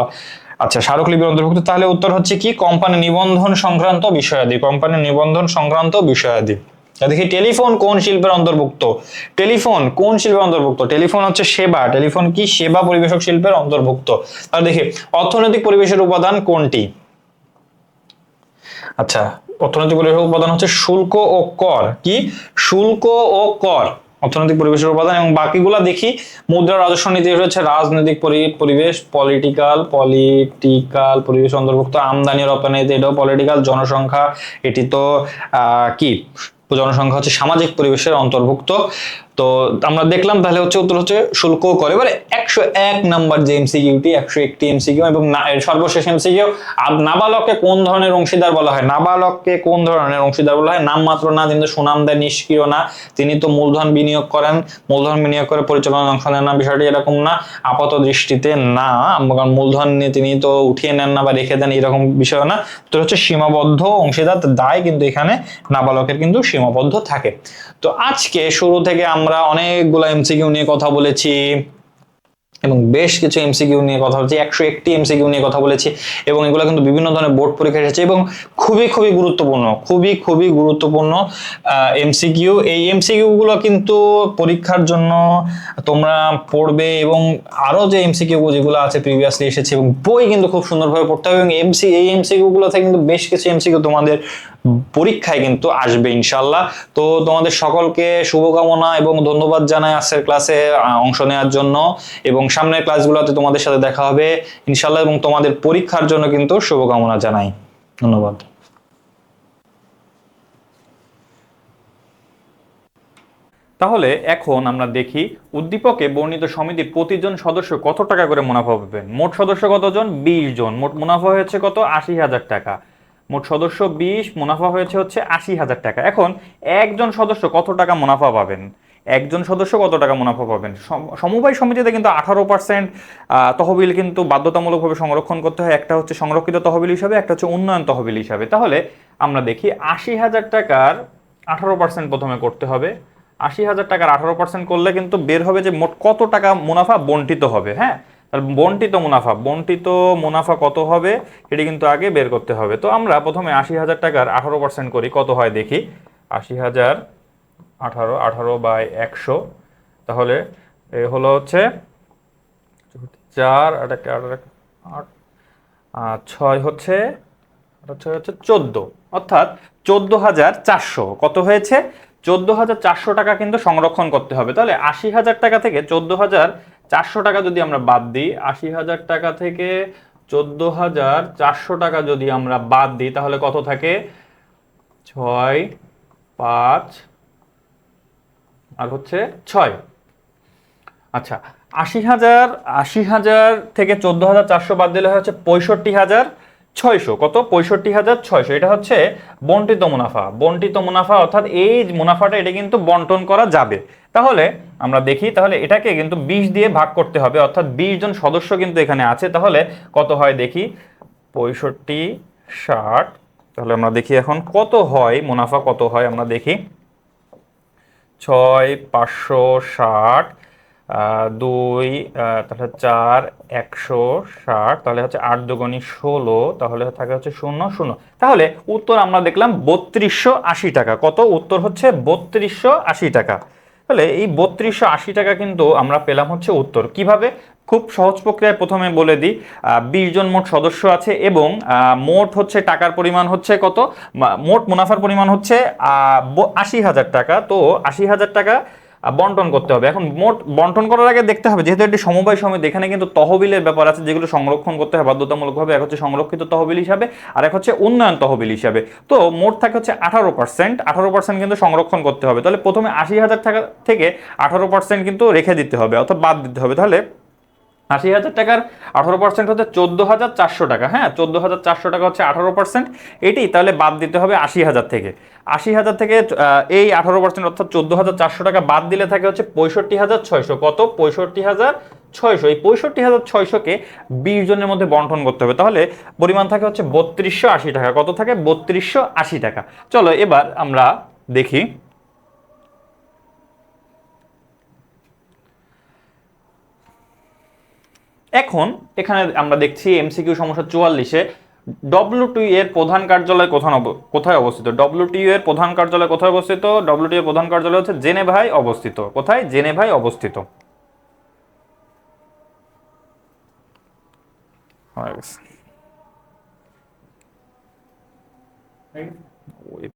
আচ্ছা স্মারকলিপির অন্তর্ভুক্ত। তাহলে উত্তর হচ্ছে কি? কোম্পানি নিবন্ধন সংক্রান্ত বিষয়াদি, কোম্পানির নিবন্ধন সংক্রান্ত বিষয়াদি। দেখি টেলিফোন কোন শিল্পের অন্তর্ভুক্ত? টেলিফোন কোন শিল্পের অন্তর্ভুক্ত? টেলিফোন হচ্ছে সেবা। টেলিফোন কি? সেবা পরিবেশক শিল্পের অন্তর্ভুক্ত। তাহলে দেখি অর্থনৈতিক পরিবেশের উপাদান কোনটি? আচ্ছা, অর্থনৈতিক পরিবেশের উপাদান হচ্ছে শুল্ক ও কর। কি? শুল্ক ও কর অর্থনৈতিক পরিবেশের উপাদান। এবং বাকিগুলা দেখি, মুদ্রা, রাজস্ব নীতি হচ্ছে রাজনৈতিক পরিবেশ, পলিটিক্যাল পরিবেশ অন্তর্ভুক্ত। আমদানি রপ্তানি এটাও পলিটিক্যাল। জনসংখ্যা, এটি তো কি? জনসংখ্যা হচ্ছে সামাজিক পরিবেশের অন্তর্ভুক্ত। তো আমরা দেখলাম তাহলে হচ্ছে উত্তর হচ্ছে শুল্ক করে। এবারে 101 নাম্বার যে এমসিকিউটি, 101টি এমসিকিউ এবং সর্বশেষ এমসিকিউ, নাবালককে কোন ধরনের অংশীদার বলা হয়? নাবালককে কোন ধরনের অংশীদার বলা হয়? নামমাত্র না, তিনি তো সুনাম দেয়, নিষ্ক্রিয় না, তিনি তো মূলধন বিনিয়োগ করেন, মূলধন বিনিয়োগ করে পরিচালনায় অংশ নেন না, বিষয়টি এরকম না। আপাত দৃষ্টিতে না, কারণ মূলধন নিয়ে তিনি তো উঠিয়ে নেন না বা রেখে দেন, এরকম বিষয় না। তো হচ্ছে সীমাবদ্ধ অংশীদার, দায় কিন্তু এখানে নাবালকের কিন্তু সীমাবদ্ধ থাকে। তো আজকে শুরু থেকে আমরা অনেকগুলো এমসিকিউ নিয়ে কথা বলেছি এবং বেশ কিছু এমসিকিউ নিয়ে কথা বলেছি, 101টি এমসিকিউ নিয়ে কথা বলেছি এবং এগুলো কিন্তু বিভিন্ন ধরনের বোর্ড পরীক্ষা এসেছে এবং খুবই গুরুত্বপূর্ণ, খুবই গুরুত্বপূর্ণ এমসিকিউ। এই এমসিকিউ গুলো কিন্তু পরীক্ষার জন্য তোমরা পড়বে এবং আরো যে এমসিকিউ যেগুলো আছে প্রিভিয়াসলি এসেছে এবং বই কিন্তু খুব সুন্দরভাবে পড়তে হবে এবং এই এমসিকিউ গুলো থেকে কিন্তু বেশ কিছু এমসিকিউ তোমাদের পরীক্ষায় কিন্তু আসবে ইনশাল্লাহ। তো তোমাদের সকলকে শুভকামনা এবং ধন্যবাদ জানাই আজকের ক্লাসে অংশ নেওয়ার জন্য এবং সামনের ক্লাসগুলোতে তোমাদের সাথে দেখা হবে ইনশাল্লাহ এবং তোমাদের পরীক্ষার জন্য কিন্তু শুভকামনা জানাই। ধন্যবাদ। তাহলে এখন আমরা দেখি উদ্দীপকে বর্ণিত সমিতির প্রতিজন সদস্য কত টাকা করে মুনাফা পাবেন। মোট সদস্য কতজন? 20 জন। মোট মুনাফা হয়েছে কত? 80,000 টাকা। মোট সদস্য 20, মুনাফা হয়েছে হচ্ছে 80,000 টাকা। এখন একজন সদস্য কত টাকা মুনাফা পাবেন? একজন সদস্য কত টাকা মুনাফা পাবেন? সমবায় সমিতিতে কিন্তু 18% তহবিল কিন্তু বাধ্যতামূলকভাবে সংরক্ষণ করতে হয়। একটা হচ্ছে সংরক্ষিত তহবিল হিসাবে, একটা হচ্ছে উন্নয়ন তহবিল হিসাবে। তাহলে আমরা দেখি 80,000 টাকার 18% প্রথমে করতে হবে। 80,000 টাকার 18% করলে কিন্তু বের হবে যে মোট কত টাকা মুনাফা বন্টিত হবে। হ্যাঁ, তাহলে বন্টিত মুনাফা কত হবে এটি কিন্তু আগে বের করতে হবে। তো আমরা প্রথমে 80,000 টাকার 18% করি, কত হয় দেখি। 80,000 18/100, তাহলে এ হলো হচ্ছে 4 8 8 6 হচ্ছে 14, অর্থাৎ 14,400 কত হয়েছে? 14,400 টাকা কিন্তু সংরক্ষণ করতে হবে। তাহলে 80,000 টাকা থেকে 14,400 টাকা যদি আমরা বাদ দিই, 80,000 টাকা থেকে 14,400 টাকা যদি আমরা বাদ দিই তাহলে কত থাকে? 6 5 আর হচ্ছে 6। আচ্ছা, 80,000 থেকে 14,400 বাদ দিলে হচ্ছে 65,600। কত? 65,600। এটা হচ্ছে বন্টিত মুনাফা অর্থাৎ এই মুনাফাটা এটা কিন্তু বন্টন করা যাবে। তাহলে আমরা দেখি, তাহলে এটাকে কিন্তু 20 দিয়ে ভাগ করতে হবে, অর্থাৎ 20 জন সদস্য কিন্তু এখানে আছে। তাহলে কত হয় দেখি, 65 60। তাহলে আমরা দেখি এখন কত হয় মুনাফা, কত হয় আমরা দেখি। 6 560, 2 তাহলে 4 160, তাহলে হচ্ছে 8 দুগুণী 16, তাহলে থাকে হচ্ছে 0 0। তাহলে উত্তর আমরা দেখলাম 3280 টাকা। কত? উত্তর হচ্ছে 3280 টাকা। তাহলে এই 3280 টাকা কিন্তু আমরা পেলাম হচ্ছে উত্তর। কিভাবে? খুব সহজ প্রক্রিয়ায় প্রথমে বলে দিই। 20 জন মোট সদস্য আছে এবং মোট হচ্ছে টাকার পরিমাণ হচ্ছে কত? মোট মুনাফার পরিমাণ হচ্ছে 80,000 টাকা। তো 80,000 টাকা বন্টন করতে হবে। এখন মোট বন্টন করার আগে দেখতে হবে, যেহেতু একটি সমবায় সমিতি, এখানে কিন্তু তহবিলের ব্যাপার আছে যেগুলো সংরক্ষণ করতে হয় বাধ্যতামূলকভাবে। এক হচ্ছে সংরক্ষিত তহবিল হিসাবে, আর এক হচ্ছে উন্নয়ন তহবিল হিসাবে। তো মোট থাকে হচ্ছে 18%, 18% কিন্তু সংরক্ষণ করতে হবে। তাহলে প্রথমে 80,000 টাকা থেকে 18% কিন্তু রেখে দিতে হবে, অর্থাৎ বাদ দিতে হবে। তাহলে 80,000 টাকার 18% হচ্ছে 14,400 টাকা। হ্যাঁ, 14,400 টাকা হচ্ছে 18%। এটি তাহলে বাদ দিতে হবে 80,000 থেকে। 80,000 থেকে এই 18% অর্থাৎ 14,400 টাকা বাদ দিলে থাকে হচ্ছে 65,600। কত? 65,600। এই 65,600-কে 20 জনের মধ্যে বন্টন করতে হবে। তাহলে পরিমাণ থাকে হচ্ছে 3280 টাকা। কত থাকে? 3280 টাকা। চলো এবার আমরা দেখি এখন। এখানে আমরা দেখছি এমসিকিউ সমস্যা 44-এ ডব্লিউটিও এর প্রধান কার্যালয় কোথায় অবস্থিত? ডব্লিউটিও এর প্রধান কার্যালয় কোথায় অবস্থিত? ডব্লিউটিও এর প্রধান কার্যালয় হচ্ছে জেনেভায় অবস্থিত। কোথায়? জেনেভায় অবস্থিত। হয়ে গেছে।